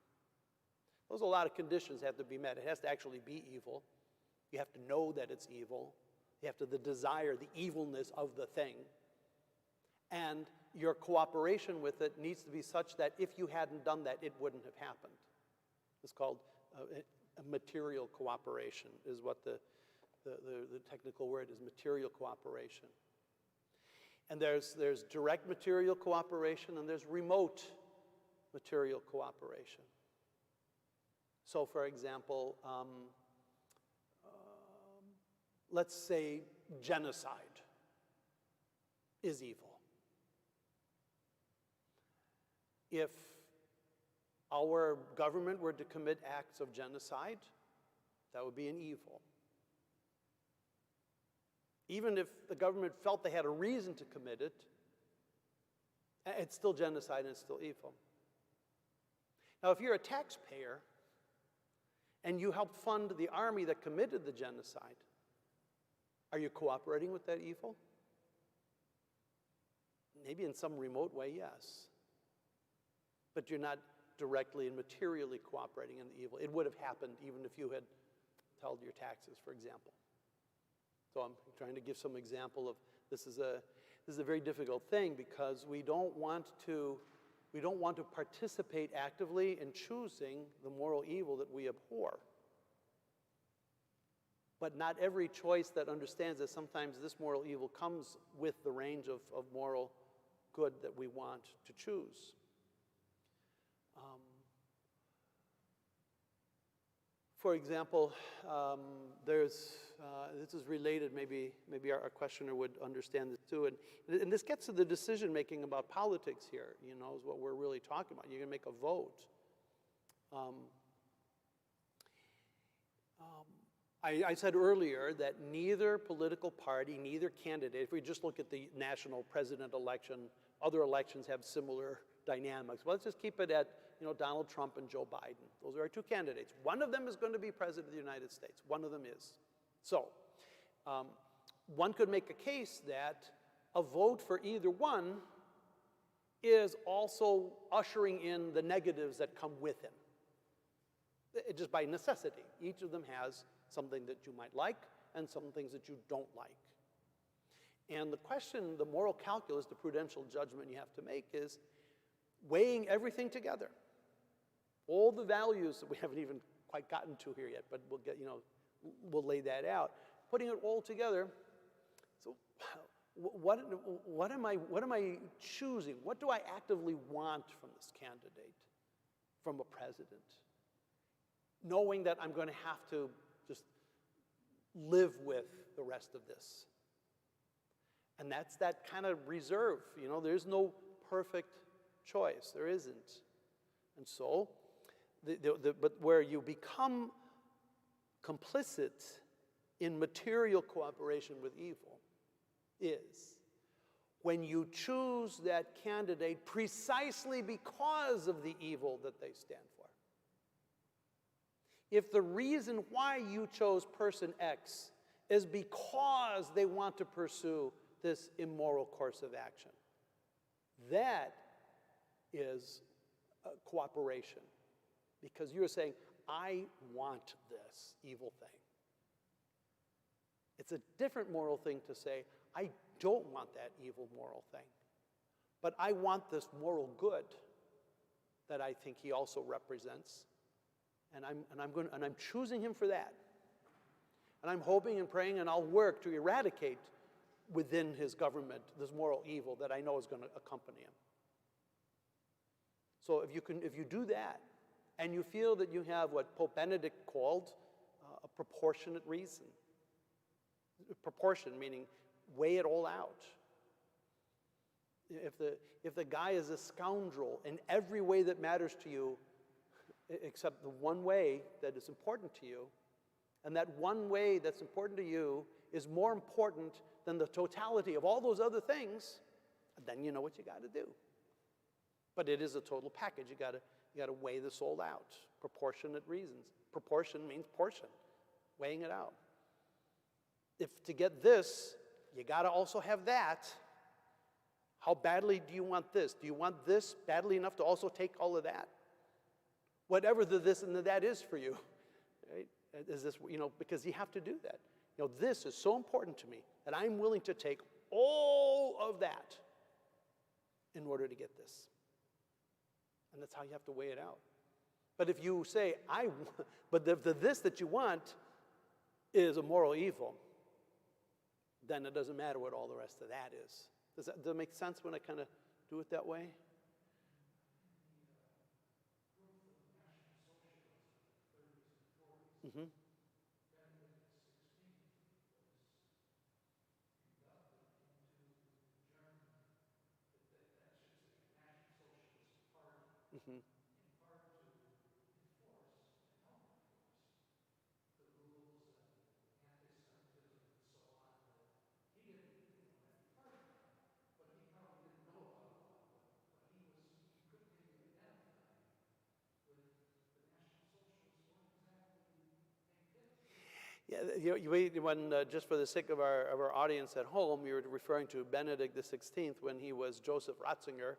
Those are a lot of conditions have to be met. It has to actually be evil. You have to know that it's evil. You have to desire the evilness of the thing. And your cooperation with it needs to be such that if you hadn't done that, it wouldn't have happened. It's called a material cooperation, is what the technical word is, material cooperation. And there's direct material cooperation, and there's remote material cooperation. So, for example, let's say genocide is evil. If our government were to commit acts of genocide, that would be an evil. Even if the government felt they had a reason to commit it, it's still genocide and it's still evil. Now, if you're a taxpayer and you help fund the army that committed the genocide, are you cooperating with that evil? Maybe in some remote way, yes. But you're not directly and materially cooperating in the evil. It would have happened even if you had held your taxes, for example. So I'm trying to give some example of this is a very difficult thing because we don't want to participate actively in choosing the moral evil that we abhor. But not every choice that understands that sometimes this moral evil comes with the range of moral good that we want to choose. For example, this is related, maybe our questioner would understand this too, and this gets to the decision making about politics here, is what we're really talking about. You're going to make a vote. I said earlier that neither political party, neither candidate, if we just look at the national president election, other elections have similar dynamics. Well, let's just keep it at Donald Trump and Joe Biden. Those are our two candidates. One of them is going to be president of the United States. One of them is. So, one could make a case that a vote for either one is also ushering in the negatives that come with him. Just by necessity. Each of them has something that you might like and some things that you don't like. And the question, the moral calculus, the prudential judgment you have to make is weighing everything together. All the values that we haven't even quite gotten to here yet, but we'll lay that out. Putting it all together, so what am I choosing? What do I actively want from this candidate, from a president? Knowing that I'm going to have to just live with the rest of this. And that's that kind of reserve. There's no perfect choice. There isn't. And so, but where you become complicit in material cooperation with evil is when you choose that candidate precisely because of the evil that they stand for. If the reason why you chose person X is because they want to pursue this immoral course of action, that is cooperation. because you're saying, I want this evil thing. It's a different moral thing to say, I don't want that evil moral thing, but I want this moral good that I think he also represents, and I'm choosing him for that. And I'm hoping and praying, and I'll work to eradicate within his government this moral evil that I know is going to accompany him. So if you do that, and you feel that you have what Pope Benedict called a proportionate reason. Proportion meaning weigh it all out. If the guy is a scoundrel in every way that matters to you, except the one way that is important to you, and that one way that's important to you is more important than the totality of all those other things, then you know what you got to do. But it is a total package. You got to weigh this all out. Proportionate reasons. Proportion means portion. Weighing it out. If to get this, you got to also have that. How badly do you want this? Do you want this badly enough to also take all of that? Whatever the this and the that is for you, right? Is this, because you have to do that. This is so important to me that I'm willing to take all of that in order to get this. And that's how you have to weigh it out. But if you say, but the this that you want is a moral evil, then it doesn't matter what all the rest of that is. Does that make sense when I kind of do it that way? Mm-hmm. Mm-hmm. Yeah, when just for the sake of our audience at home, you were referring to Benedict XVI when he was Joseph Ratzinger,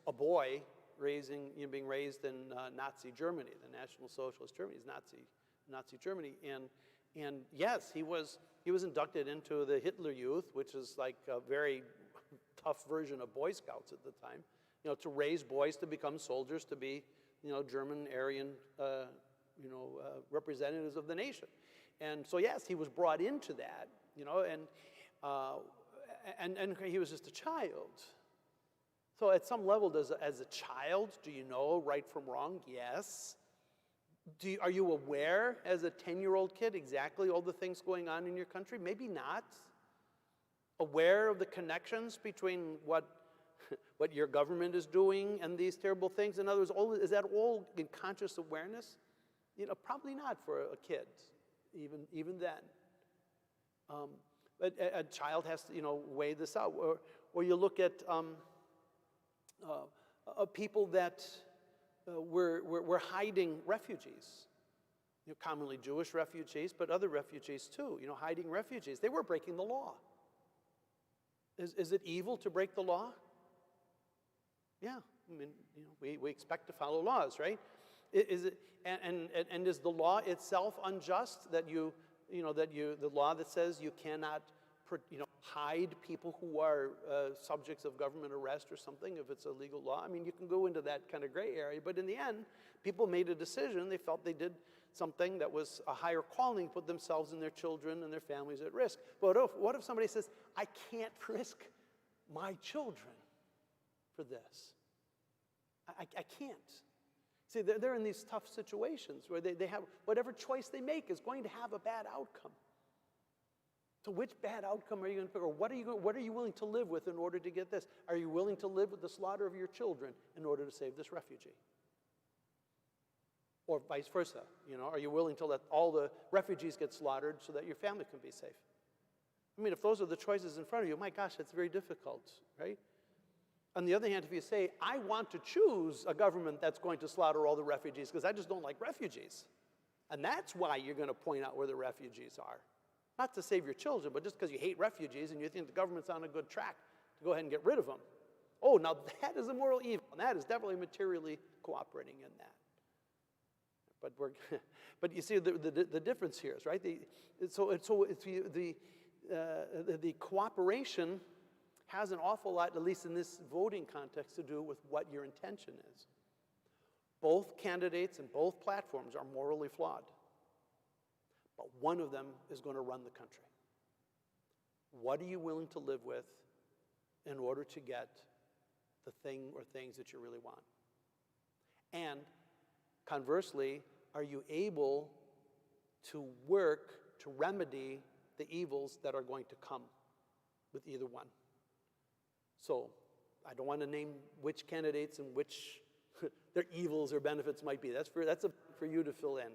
a boy being raised in Nazi Germany, the National Socialist Germany is Nazi Germany, and yes, he was inducted into the Hitler Youth, which is like a very tough version of Boy Scouts at the time, to raise boys to become soldiers, to be German Aryan representatives of the nation. And so, yes, he was brought into that, and he was just a child. So at some level, as a child, do you know right from wrong? Yes. Are you aware as a 10-year-old kid exactly all the things going on in your country? Maybe not. Aware of the connections between what your government is doing and these terrible things? In other words, is that all in conscious awareness? Probably not for a kid. Even then. But a child has to, weigh this out. Or you look at people that were hiding refugees. Commonly Jewish refugees, but other refugees too. Hiding refugees. They were breaking the law. Is it evil to break the law? Yeah. I mean, we expect to follow laws, right? Is it, and is the law itself unjust that the law that says you cannot hide people who are subjects of government arrest or something if it's a legal law? I mean, you can go into that kind of gray area, but in the end, people made a decision. They felt they did something that was a higher calling, put themselves and their children and their families at risk. But what if somebody says, I can't risk my children for this? I can't. See, they're in these tough situations where they have, whatever choice they make is going to have a bad outcome. So which bad outcome are you going to pick? Or what are you willing to live with in order to get this? Are you willing to live with the slaughter of your children in order to save this refugee? Or vice versa, are you willing to let all the refugees get slaughtered so that your family can be safe? I mean, if those are the choices in front of you, my gosh, that's very difficult, right? On the other hand, if you say, I want to choose a government that's going to slaughter all the refugees because I just don't like refugees, and that's why you're going to point out where the refugees are. Not to save your children, but just because you hate refugees and you think the government's on a good track to go ahead and get rid of them. Oh, now that is a moral evil, and that is definitely materially cooperating in that. But but you see the difference here is, right? The cooperation has an awful lot, at least in this voting context, to do with what your intention is. Both candidates and both platforms are morally flawed, but one of them is going to run the country. What are you willing to live with in order to get the thing or things that you really want? And conversely, are you able to work to remedy the evils that are going to come with either one? So I don't want to name which candidates and which their evils or benefits might be. That's for you to fill in.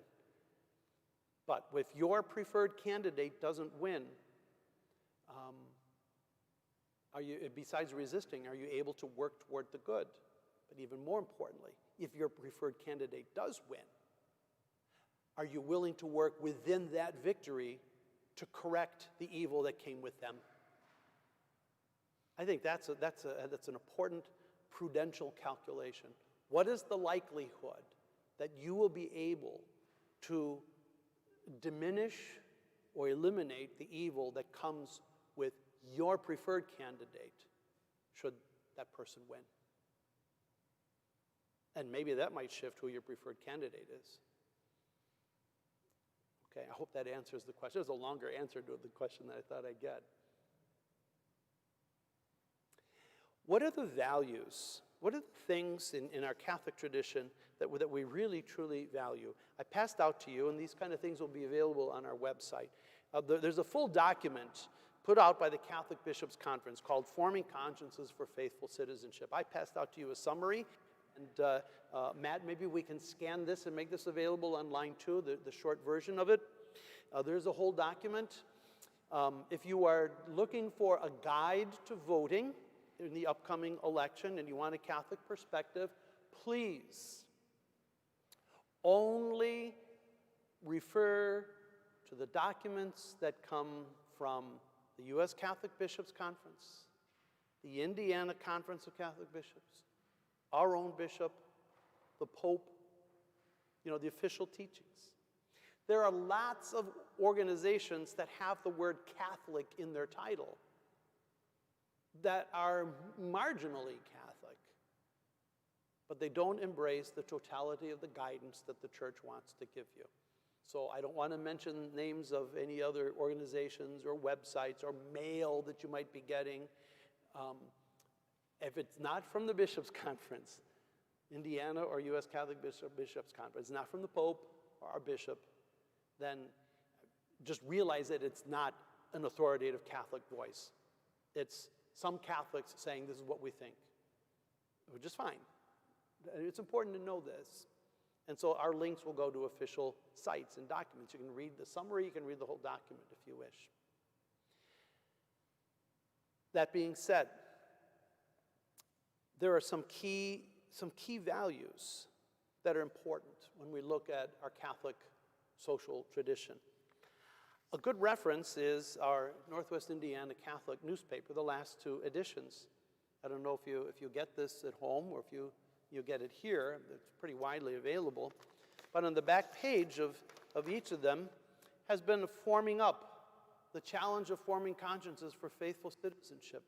But if your preferred candidate doesn't win, besides resisting, are you able to work toward the good? But even more importantly, if your preferred candidate does win, are you willing to work within that victory to correct the evil that came with them? I think that's an important prudential calculation. What is the likelihood that you will be able to diminish or eliminate the evil that comes with your preferred candidate should that person win? And maybe that might shift who your preferred candidate is. Okay, I hope that answers the question. There's a longer answer to the question than I thought I'd get. What are the values? What are the things in our Catholic tradition that we really, truly value? I passed out to you, and these kind of things will be available on our website. There's a full document put out by the Catholic Bishops' Conference called Forming Consciences for Faithful Citizenship. I passed out to you a summary, and Matt, maybe we can scan this and make this available online too, the short version of it. There's a whole document. If you are looking for a guide to voting in the upcoming election and you want a Catholic perspective, please only refer to the documents that come from the U.S. Catholic Bishops' Conference, the Indiana Conference of Catholic Bishops, our own bishop, the Pope, the official teachings. There are lots of organizations that have the word Catholic in their title that are marginally Catholic, but they don't embrace the totality of the guidance that the Church wants to give you. So I don't want to mention names of any other organizations or websites or mail that you might be getting. If it's not from the Bishops' Conference, Indiana or U.S. Catholic Bishops' Conference, not from the Pope or our bishop, then just realize that it's not an authoritative Catholic voice. It's some Catholics saying this is what we think, which is fine. It's important to know this. And so our links will go to official sites and documents. You can read the summary, you can read the whole document if you wish. That being said, there are some key values that are important when we look at our Catholic social tradition. A good reference is our Northwest Indiana Catholic newspaper, the last two editions. I don't know if you get this at home or if you get it here. It's pretty widely available. But on the back page of each of them has been forming up, the challenge of forming consciences for faithful citizenship.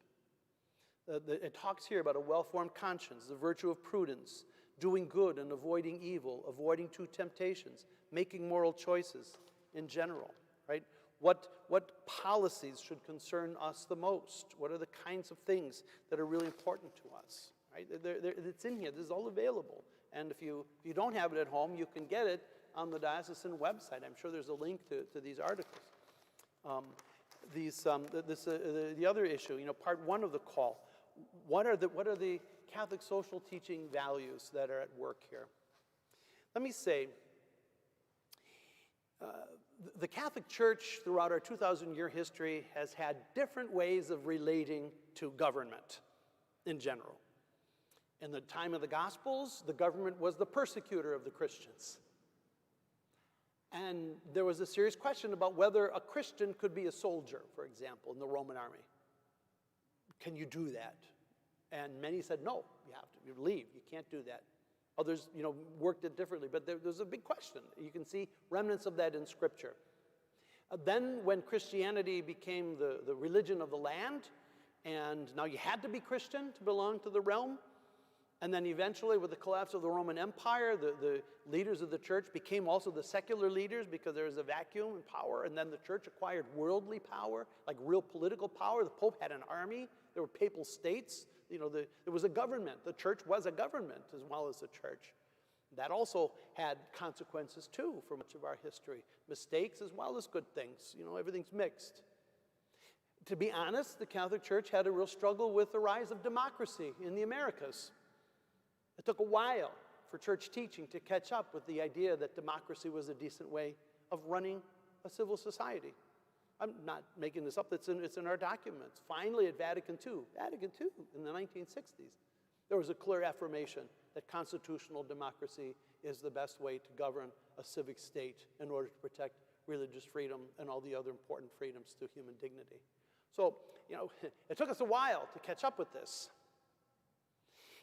It talks here about a well-formed conscience, the virtue of prudence, doing good and avoiding evil, avoiding two temptations, making moral choices in general, right? What policies should concern us the most? What are the kinds of things that are really important to us, right? It's in here. This is all available. And if you don't have it at home, you can get it on the diocesan website. I'm sure there's a link to these articles. The other issue, part one of the call. What are the Catholic social teaching values that are at work here? Let me say, the Catholic Church throughout our 2,000-year history has had different ways of relating to government in general. In the time of the Gospels, the government was the persecutor of the Christians. And there was a serious question about whether a Christian could be a soldier, for example, in the Roman army. Can you do that? And many said, no, you have to leave. You can't do that. Others, worked it differently, but there's a big question. You can see remnants of that in Scripture. Then when Christianity became the religion of the land, and now you had to be Christian to belong to the realm, and then eventually with the collapse of the Roman Empire, the leaders of the church became also the secular leaders because there was a vacuum in power, and then the church acquired worldly power, like real political power. The Pope had an army. There were papal states. There was a government. The church was a government as well as the church. That also had consequences too for much of our history. Mistakes as well as good things. Everything's mixed. To be honest, the Catholic Church had a real struggle with the rise of democracy in the Americas. It took a while for church teaching to catch up with the idea that democracy was a decent way of running a civil society. I'm not making this up, it's in our documents. Finally, at Vatican II in the 1960s, there was a clear affirmation that constitutional democracy is the best way to govern a civic state in order to protect religious freedom and all the other important freedoms to human dignity. So, it took us a while to catch up with this.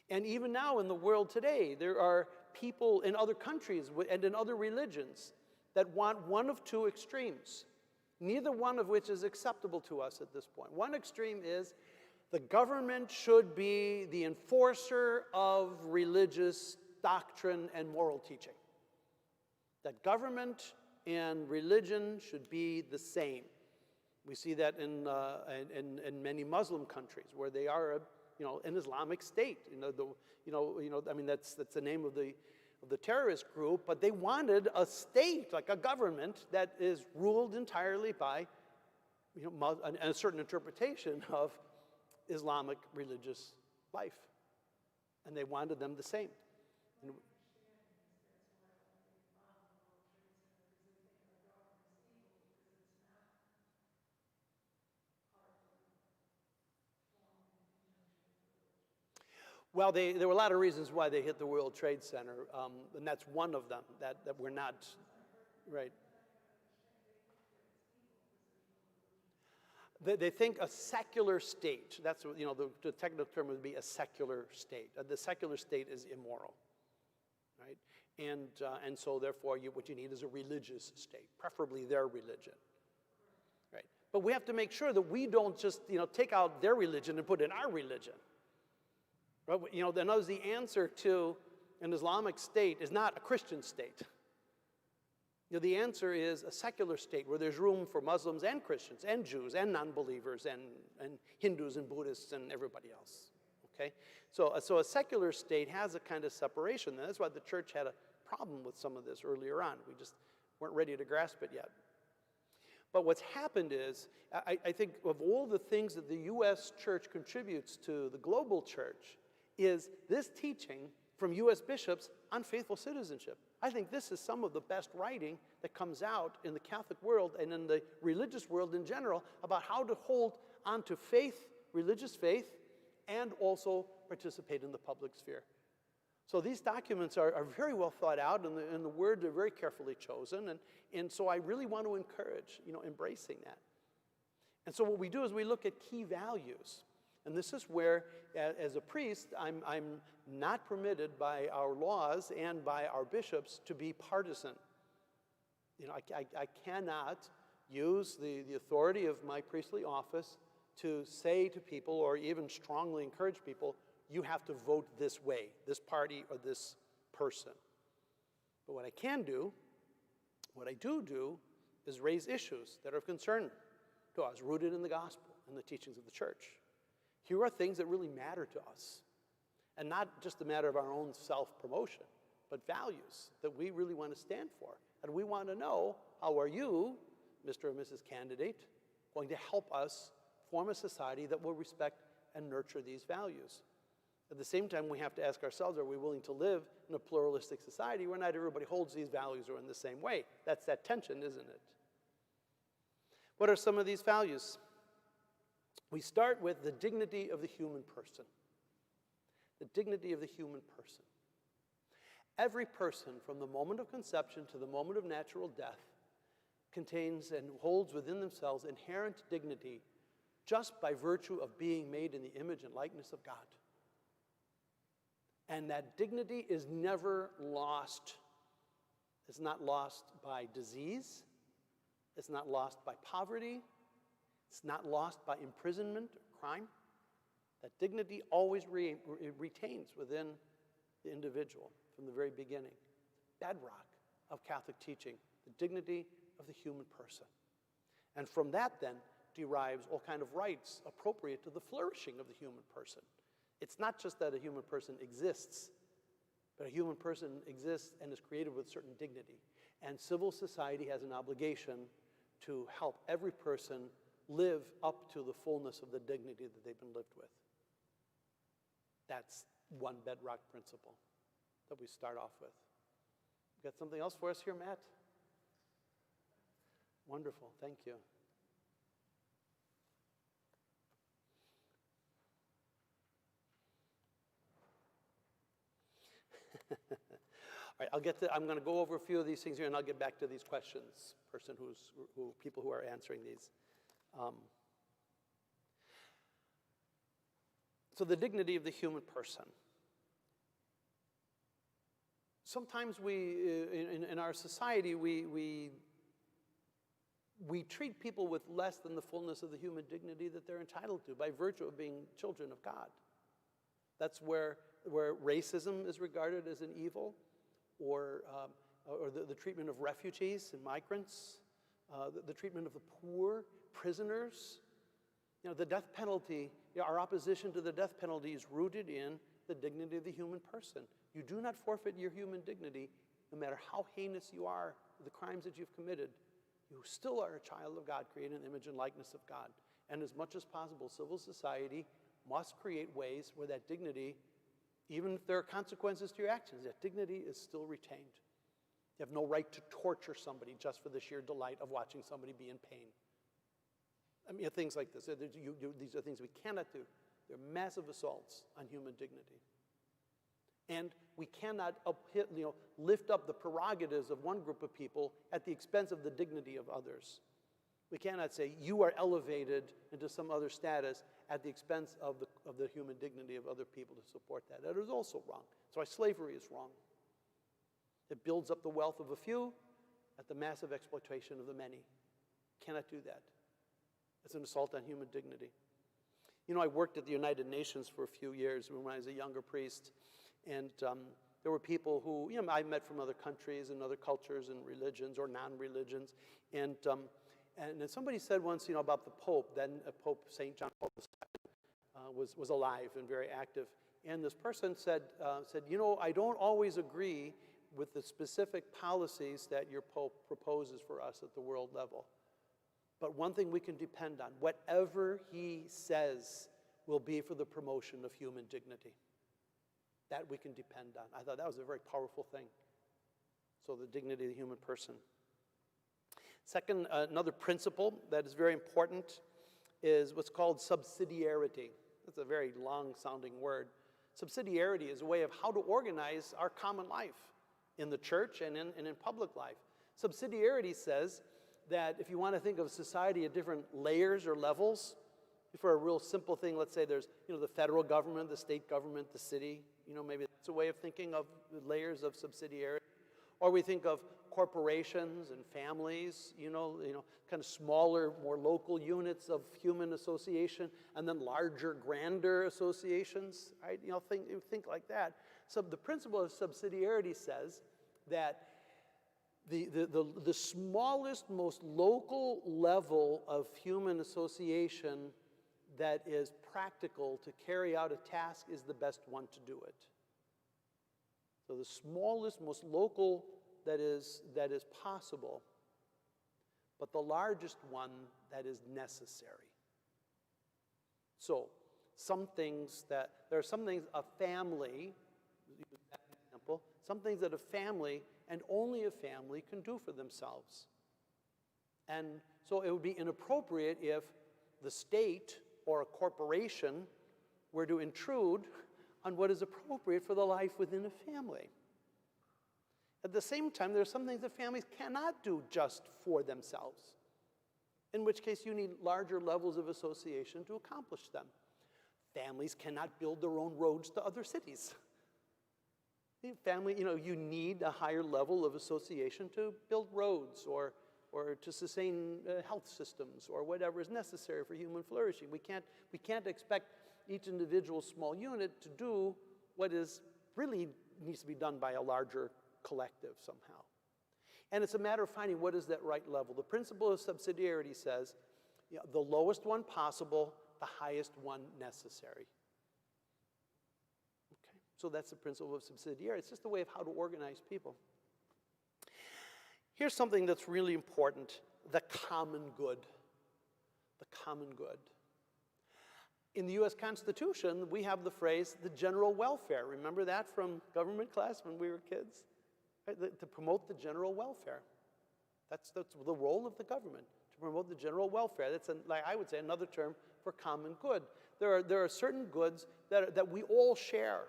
And even now in the world today, there are people in other countries and in other religions that want one of two extremes, neither one of which is acceptable to us at this point. One extreme is the government should be the enforcer of religious doctrine and moral teaching. That government and religion should be the same. We see that in many Muslim countries where they are an Islamic state. That's the name of the terrorist group, but they wanted a state, like a government, that is ruled entirely by a certain interpretation of Islamic religious life. And they wanted them the same. Well, there were a lot of reasons why they hit the World Trade Center, and that's one of them, that we're not, right. They think a secular state, that's what, the technical term would be a secular state. The secular state is immoral, right? And so therefore what you need is a religious state, preferably their religion, right? But we have to make sure that we don't just, take out their religion and put in our religion. Right? In other words, the answer to an Islamic state is not a Christian state. The answer is a secular state where there's room for Muslims and Christians and Jews and non-believers and Hindus and Buddhists and everybody else. Okay? So a secular state has a kind of separation. And that's why the church had a problem with some of this earlier on. We just weren't ready to grasp it yet. But what's happened is, I think of all the things that the U.S. church contributes to the global church, is this teaching from U.S. bishops on faithful citizenship. I think this is some of the best writing that comes out in the Catholic world and in the religious world in general about how to hold on to faith, religious faith, and also participate in the public sphere. So these documents are very well thought out, and the words are very carefully chosen, and so I really want to encourage, embracing that. And so what we do is we look at key values. And this is where, as a priest, I'm not permitted by our laws and by our bishops to be partisan. I cannot use the authority of my priestly office to say to people or even strongly encourage people, you have to vote this way, this party or this person. But what I can do, what I do, is raise issues that are of concern to us, rooted in the gospel and the teachings of the church. Here are things that really matter to us, and not just a matter of our own self-promotion, but values that we really want to stand for. And we want to know, how are you, Mr. or Mrs. Candidate, going to help us form a society that will respect and nurture these values? At the same time, we have to ask ourselves, are we willing to live in a pluralistic society where not everybody holds these values or in the same way? That's that tension, isn't it? What are some of these values? We start with the dignity of the human person. The dignity of the human person. Every person, from the moment of conception to the moment of natural death, contains and holds within themselves inherent dignity just by virtue of being made in the image and likeness of God. And that dignity is never lost. It's not lost by disease. It's not lost by poverty. It's not lost by imprisonment or crime. That dignity always retains within the individual from the very beginning. Bedrock of Catholic teaching, the dignity of the human person. And from that then derives all kind of rights appropriate to the flourishing of the human person. It's not just that a human person exists, but a human person exists and is created with certain dignity. And civil society has an obligation to help every person live up to the fullness of the dignity that they've been lived with. That's one bedrock principle that we start off with. Got something else for us here, Matt? Wonderful, thank you. All right, I'm going to go over a few of these things here, and I'll get back to these questions. People who are answering these. So the dignity of the human person. Sometimes in our society, we treat people with less than the fullness of the human dignity that they're entitled to by virtue of being children of God. That's where racism is regarded as an evil, or the treatment of refugees and migrants, the treatment of the poor, prisoners. You know, the death penalty, our opposition to the death penalty is rooted in the dignity of the human person. You do not forfeit your human dignity, no matter how heinous you are, the crimes that you've committed. You still are a child of God, created in the image and likeness of God. And as much as possible, civil society must create ways where that dignity, even if there are consequences to your actions, that dignity is still retained. You have no right to torture somebody just for the sheer delight of watching somebody be in pain. I mean, things like this. These are things we cannot do. They're massive assaults on human dignity. And we cannot lift up the prerogatives of one group of people at the expense of the dignity of others. We cannot say you are elevated into some other status at the expense of the human dignity of other people to support that. That is also wrong. That's why slavery is wrong. It builds up the wealth of a few at the massive exploitation of the many. Cannot do that. It's an assault on human dignity. You know, I worked at the United Nations for a few years when I was a younger priest, and there were people who, I met from other countries and other cultures and religions or non-religions, and then somebody said once, about the Pope. Then Pope St. John Paul II was alive and very active, and this person said, I don't always agree with the specific policies that your Pope proposes for us at the world level. But one thing we can depend on, whatever he says will be for the promotion of human dignity. That we can depend on. I thought that was a very powerful thing. So the dignity of the human person. Second, another principle that is very important is what's called subsidiarity. That's a very long-sounding word. Subsidiarity is a way of how to organize our common life in the church and in public life. Subsidiarity says that if you want to think of society at different layers or levels, for a real simple thing, let's say there's the federal government, the state government, the city, maybe that's a way of thinking of layers of subsidiarity. Or we think of corporations and families, kind of smaller, more local units of human association, and then larger, grander associations, right? Think like that. So the principle of subsidiarity says that the smallest, most local level of human association that is practical to carry out a task is the best one to do it. So the smallest, most local that is possible, but the largest one that is necessary. So there are some things a family, use that example, some things that a family and only a family can do for themselves. And so it would be inappropriate if the state or a corporation were to intrude on what is appropriate for the life within a family. At the same time, there are some things that families cannot do just for themselves, in which case you need larger levels of association to accomplish them. Families cannot build their own roads to other cities. Family, you need a higher level of association to build roads or to sustain health systems or whatever is necessary for human flourishing. We can't expect each individual small unit to do what is really needs to be done by a larger collective somehow. And it's a matter of finding what is that right level. The principle of subsidiarity says, the lowest one possible, the highest one necessary. Okay, so that's the principle of subsidiarity. It's just a way of how to organize people. Here's something that's really important, the common good. The common good. In the U.S. Constitution, we have the phrase, the general welfare. Remember that from government class when we were kids? Right? To promote the general welfare. That's the role of the government, to promote the general welfare. That's, like I would say, another term for common good. There are certain goods that we all share,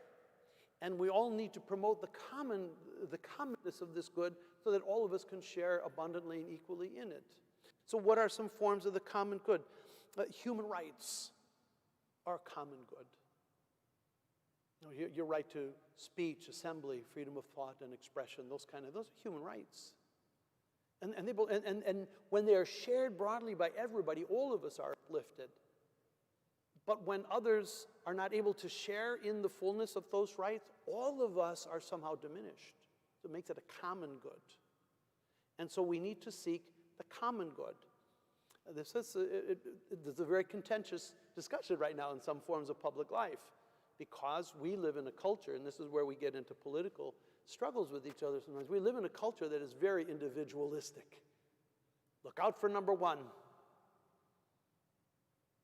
and we all need to promote the commonness of this good so that all of us can share abundantly and equally in it. So what are some forms of the common good? Human rights are a common good. Your right to speech, assembly, freedom of thought and expression, those are human rights. And when they are shared broadly by everybody, all of us are uplifted. But when others are not able to share in the fullness of those rights, all of us are somehow diminished. So it makes it a common good. And so we need to seek the common good. There's a very contentious discussion right now in some forms of public life, because we live in a culture, and this is where we get into political struggles with each other sometimes. We live in a culture that is very individualistic. Look out for number one.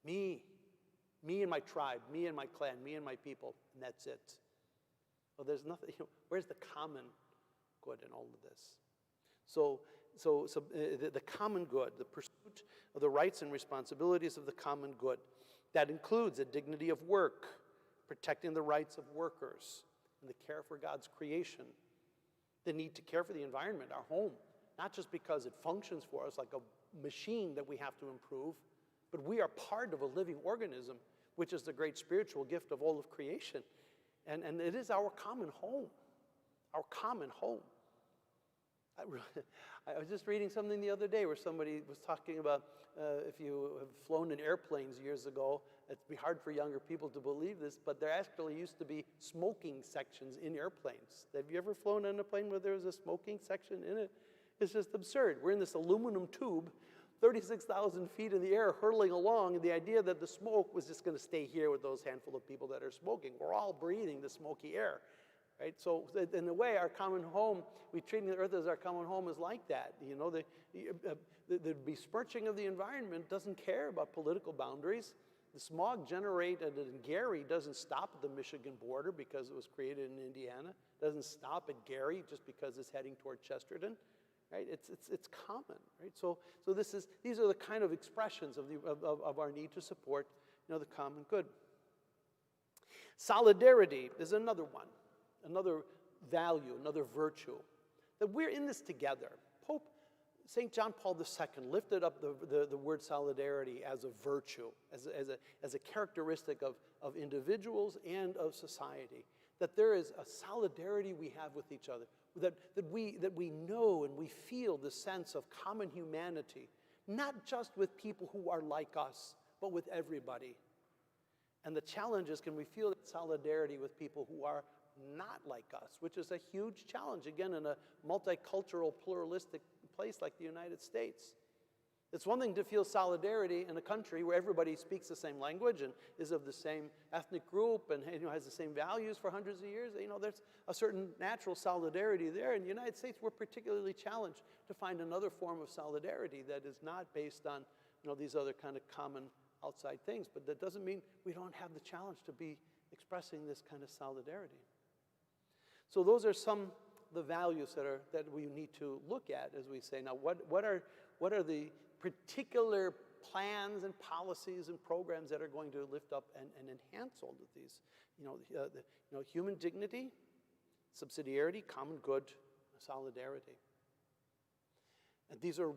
Me and my tribe, me and my clan, me and my people, and that's it. Well, there's nothing, where's the common good in all of this? So the common good, the pursuit of the rights and responsibilities of the common good, that includes the dignity of work, protecting the rights of workers, and the care for God's creation, the need to care for the environment, our home, not just because it functions for us like a machine that we have to improve, but we are part of a living organism, which is the great spiritual gift of all of creation. And it is our common home, our common home. I was just reading something the other day where somebody was talking about if you have flown in airplanes years ago, it'd be hard for younger people to believe this, but there actually used to be smoking sections in airplanes. Have you ever flown on a plane where there was a smoking section in it? It's just absurd. We're in this aluminum tube, 36,000 feet in the air, hurtling along, and the idea that the smoke was just going to stay here with those handful of people that are smoking. We're all breathing the smoky air. Right? So in a way, our common home, we treat the earth as our common home is like that. The besmirching of the environment doesn't care about political boundaries. The smog generated in Gary doesn't stop at the Michigan border because it was created in Indiana. It doesn't stop at Gary just because it's heading toward Chesterton. Right? It's common. Right? So these are the kind of expressions of our need to support the common good. Solidarity is another one. Another value, another virtue, that we're in this together. Pope St. John Paul II lifted up the word solidarity as a virtue, as a characteristic of individuals and of society, that there is a solidarity we have with each other, that we know and we feel the sense of common humanity, not just with people who are like us, but with everybody. And the challenge is, can we feel that solidarity with people who are not like us, which is a huge challenge, again, in a multicultural, pluralistic place like the United States. It's one thing to feel solidarity in a country where everybody speaks the same language and is of the same ethnic group and has the same values for hundreds of years. There's a certain natural solidarity there. In the United States, we're particularly challenged to find another form of solidarity that is not based on these other kind of common outside things. But that doesn't mean we don't have the challenge to be expressing this kind of solidarity. So those are some of the values that we need to look at as we say, now what are the particular plans and policies and programs that are going to lift up and enhance all of these? Human dignity, subsidiarity, common good, solidarity. And these are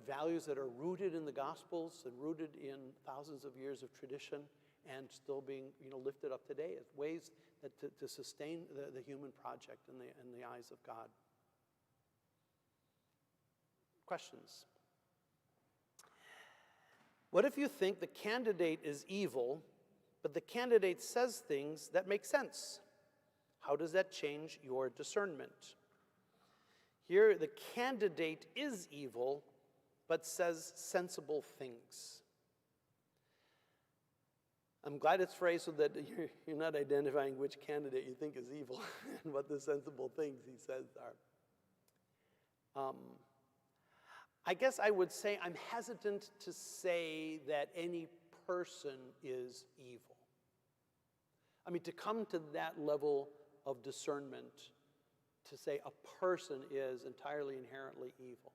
values that are rooted in the Gospels and rooted in thousands of years of tradition and still being lifted up today as ways that to sustain the human project in the eyes of God. Questions? What if you think the candidate is evil, but the candidate says things that make sense? How does that change your discernment? Here, the candidate is evil, but says sensible things. I'm glad it's phrased so that you're not identifying which candidate you think is evil and what the sensible things he says are. I guess I would say I'm hesitant to say that any person is evil. I mean, to come to that level of discernment, to say a person is entirely inherently evil.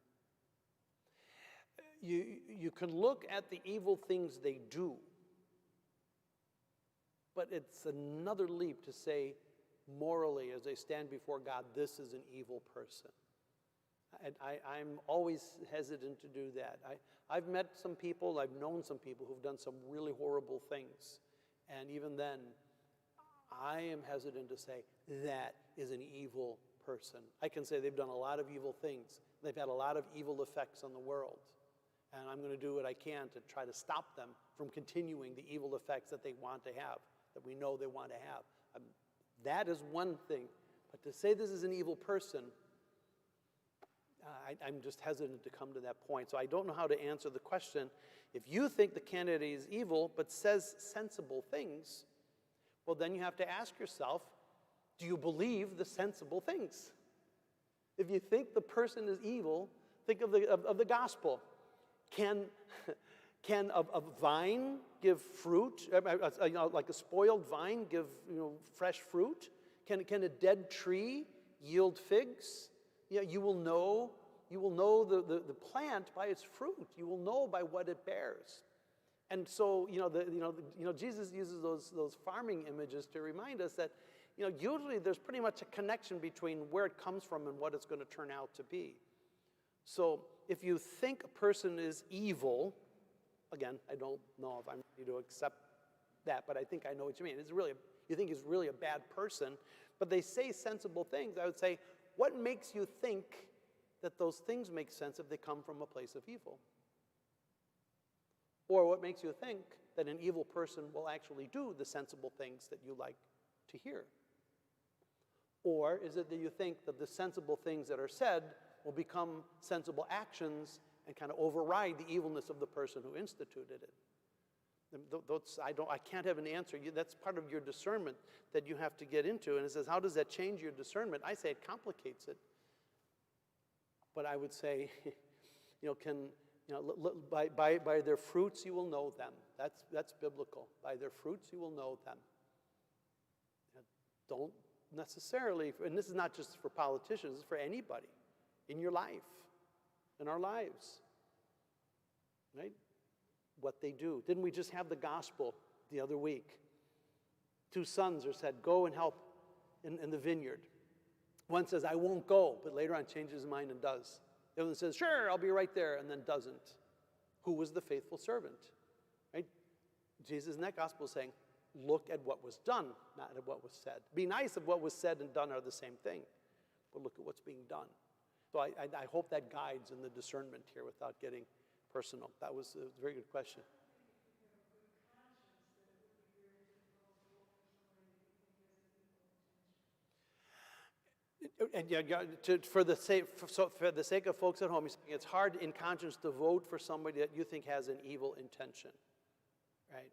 You can look at the evil things they do, but it's another leap to say morally, as they stand before God, this is an evil person. I'm always hesitant to do that. I've met some people, I've known some people who've done some really horrible things, and even then, I am hesitant to say that is an evil person. I can say they've done a lot of evil things. They've had a lot of evil effects on the world, and I'm going to do what I can to try to stop them from continuing the evil effects that they want to have, that we know they want to have. That is one thing, but to say this is an evil person, I'm just hesitant to come to that point. So I don't know how to answer the question. If you think the candidate is evil but says sensible things, well, then you have to ask yourself, do you believe the sensible things? If you think the person is evil, think of the gospel. Can a vine give fruit, like a spoiled vine give fresh fruit? Can a dead tree yield figs? Yeah, you will know the plant by its fruit. You will know by what it bears. And so, Jesus uses those farming images to remind us that, usually there's pretty much a connection between where it comes from and what it's going to turn out to be. So, if you think a person is evil, again, I don't know if I'm ready to accept that, but I think I know what you mean. You think he's really a bad person, but they say sensible things. I would say, what makes you think that those things make sense if they come from a place of evil? Or what makes you think that an evil person will actually do the sensible things that you like to hear? Or is it that you think that the sensible things that are said will become sensible actions and kind of override the evilness of the person who instituted it? I can't have an answer. That's part of your discernment that you have to get into. And it says, how does that change your discernment? I say it complicates it. But I would say, by their fruits you will know them. That's biblical. By their fruits you will know them. Don't necessarily, and this is not just for politicians, it's for anybody in your life, in our lives, right? What they do. Didn't we just have the gospel the other week? 2 sons are said, go and help in the vineyard. One says, I won't go, but later on changes his mind and does. The other one says, sure, I'll be right there, and then doesn't. Who was the faithful servant? Right? Jesus in that gospel is saying, look at what was done, not at what was said. Be nice if what was said and done are the same thing, but look at what's being done. So I hope that guides in the discernment here without getting personal. That was a very good question. And for the sake of folks at home, it's hard in conscience to vote for somebody that you think has an evil intention, right?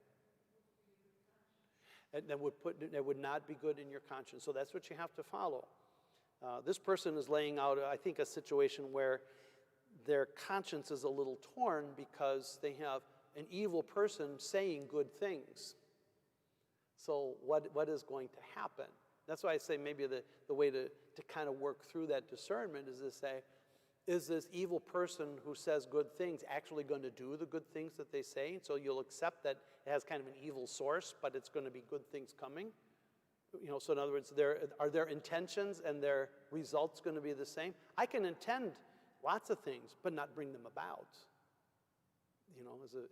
And that would not be good in your conscience. So that's what you have to follow. This person is laying out, I think, a situation where their conscience is a little torn because they have an evil person saying good things. So what is going to happen? That's why I say maybe the way to kind of work through that discernment is to say, is this evil person who says good things actually going to do the good things that they say? So you'll accept that it has kind of an evil source, but it's going to be good things coming. So in other words, are their intentions and their results going to be the same? I can intend lots of things, but not bring them about.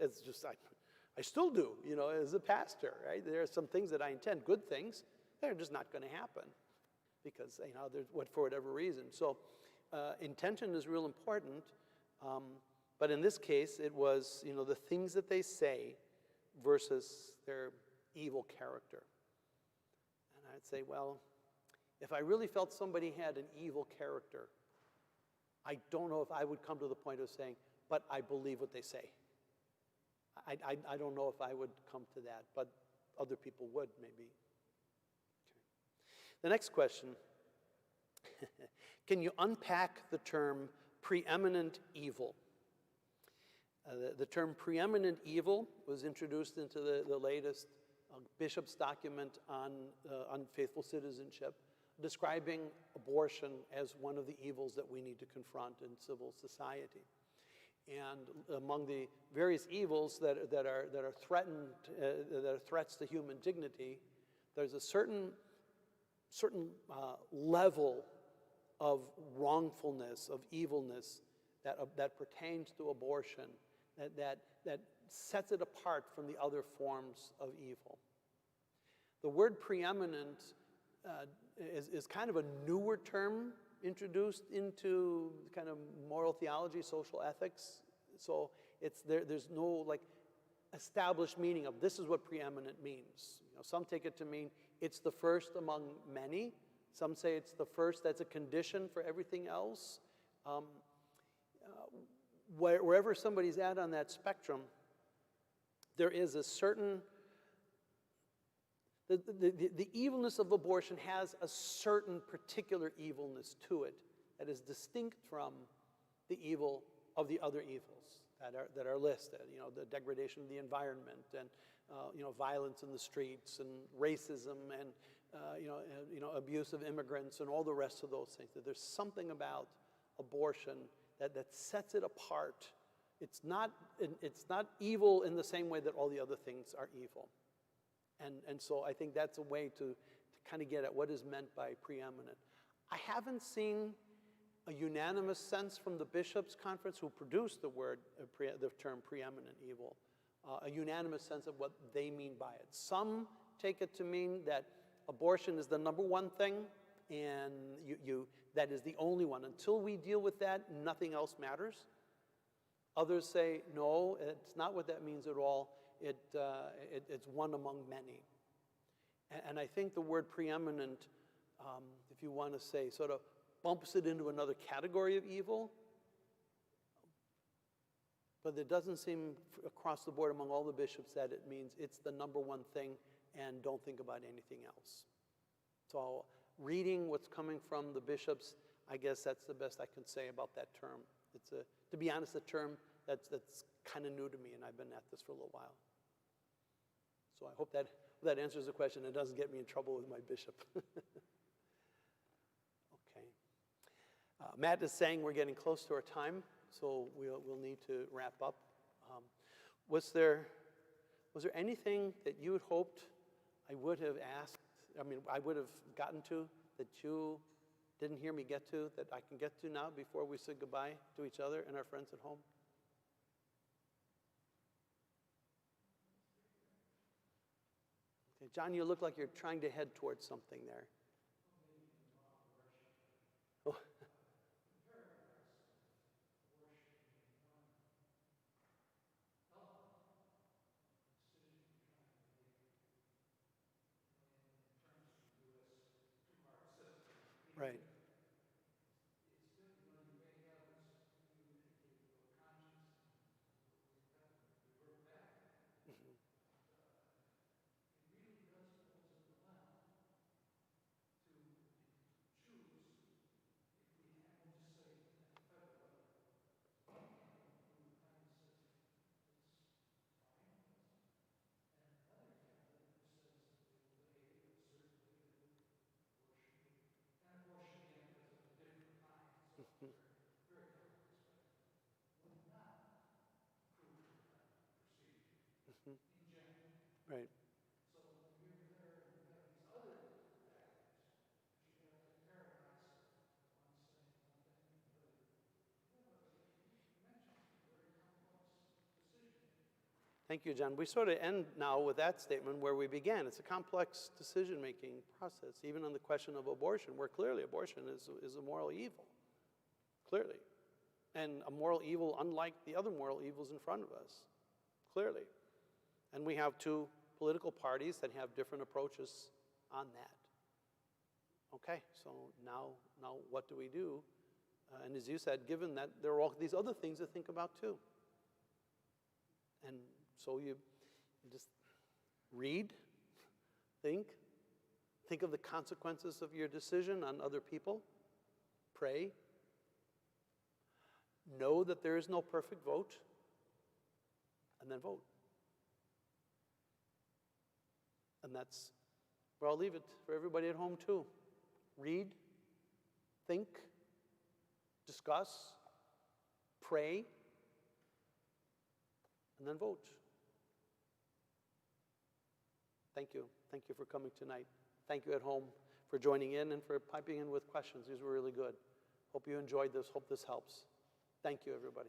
It's just I still do, as a pastor, right? There are some things that I intend, good things, they're just not going to happen because, for whatever reason. So intention is real important. But in this case, it was, the things that they say versus their evil character. And I'd say, well, if I really felt somebody had an evil character, I don't know if I would come to the point of saying, but I believe what they say. I don't know if I would come to that, but other people would, maybe. Okay. The next question, can you unpack the term preeminent evil? The term preeminent evil was introduced into the latest bishop's document on unfaithful citizenship, describing abortion as one of the evils that we need to confront in civil society. And among the various evils that are threatened, that are threats to human dignity, there's a certain level of wrongfulness, of evilness that pertains to abortion, that sets it apart from the other forms of evil. The word preeminent is kind of a newer term introduced into kind of moral theology, social ethics. So there's no established meaning of this is what preeminent means. Some take it to mean it's the first among many. Some say it's the first that's a condition for everything else. Wherever somebody's at on that spectrum, there is a certain the evilness of abortion has a certain particular evilness to it that is distinct from the evil of the other evils that are listed. The degradation of the environment and violence in the streets and racism and abuse of immigrants and all the rest of those things. That there's something about abortion that sets it apart. It's not evil in the same way that all the other things are evil. And so I think that's a way to kind of get at what is meant by preeminent. I haven't seen a unanimous sense from the bishops' conference who produced the term preeminent evil, a unanimous sense of what they mean by it. Some take it to mean that abortion is the number one thing, and that is the only one. Until we deal with that, nothing else matters. Others say, no, it's not what that means at all. It's one among many. And I think the word preeminent, if you want to say, sort of bumps it into another category of evil. But it doesn't seem across the board among all the bishops that it means it's the number one thing and don't think about anything else. So reading what's coming from the bishops, I guess that's the best I can say about that term. It's to be honest, a term that's kind of new to me, and I've been at this for a little while. So I hope that answers the question and doesn't get me in trouble with my bishop. Okay. Matt is saying we're getting close to our time, so we'll need to wrap up. Was there anything that you had hoped I would have asked, I would have gotten to that you didn't hear me get to, that I can get to now before we say goodbye to each other and our friends at home? Okay, John, you look like you're trying to head towards something there. Oh. Right. Right. Thank you, John. We sort of end now with that statement where we began. It's a complex decision-making process, even on the question of abortion, where clearly abortion is a moral evil, clearly. And a moral evil unlike the other moral evils in front of us, clearly. And we have two political parties that have different approaches on that. Okay, so now what do we do? And as you said, given that there are all these other things to think about too. And so you just read, think of the consequences of your decision on other people, pray, know that there is no perfect vote, and then vote. And that's where I'll leave it for everybody at home too. Read, think, discuss, pray, and then vote. Thank you. Thank you for coming tonight. Thank you at home for joining in and for piping in with questions. These were really good. Hope you enjoyed this. Hope this helps. Thank you, everybody.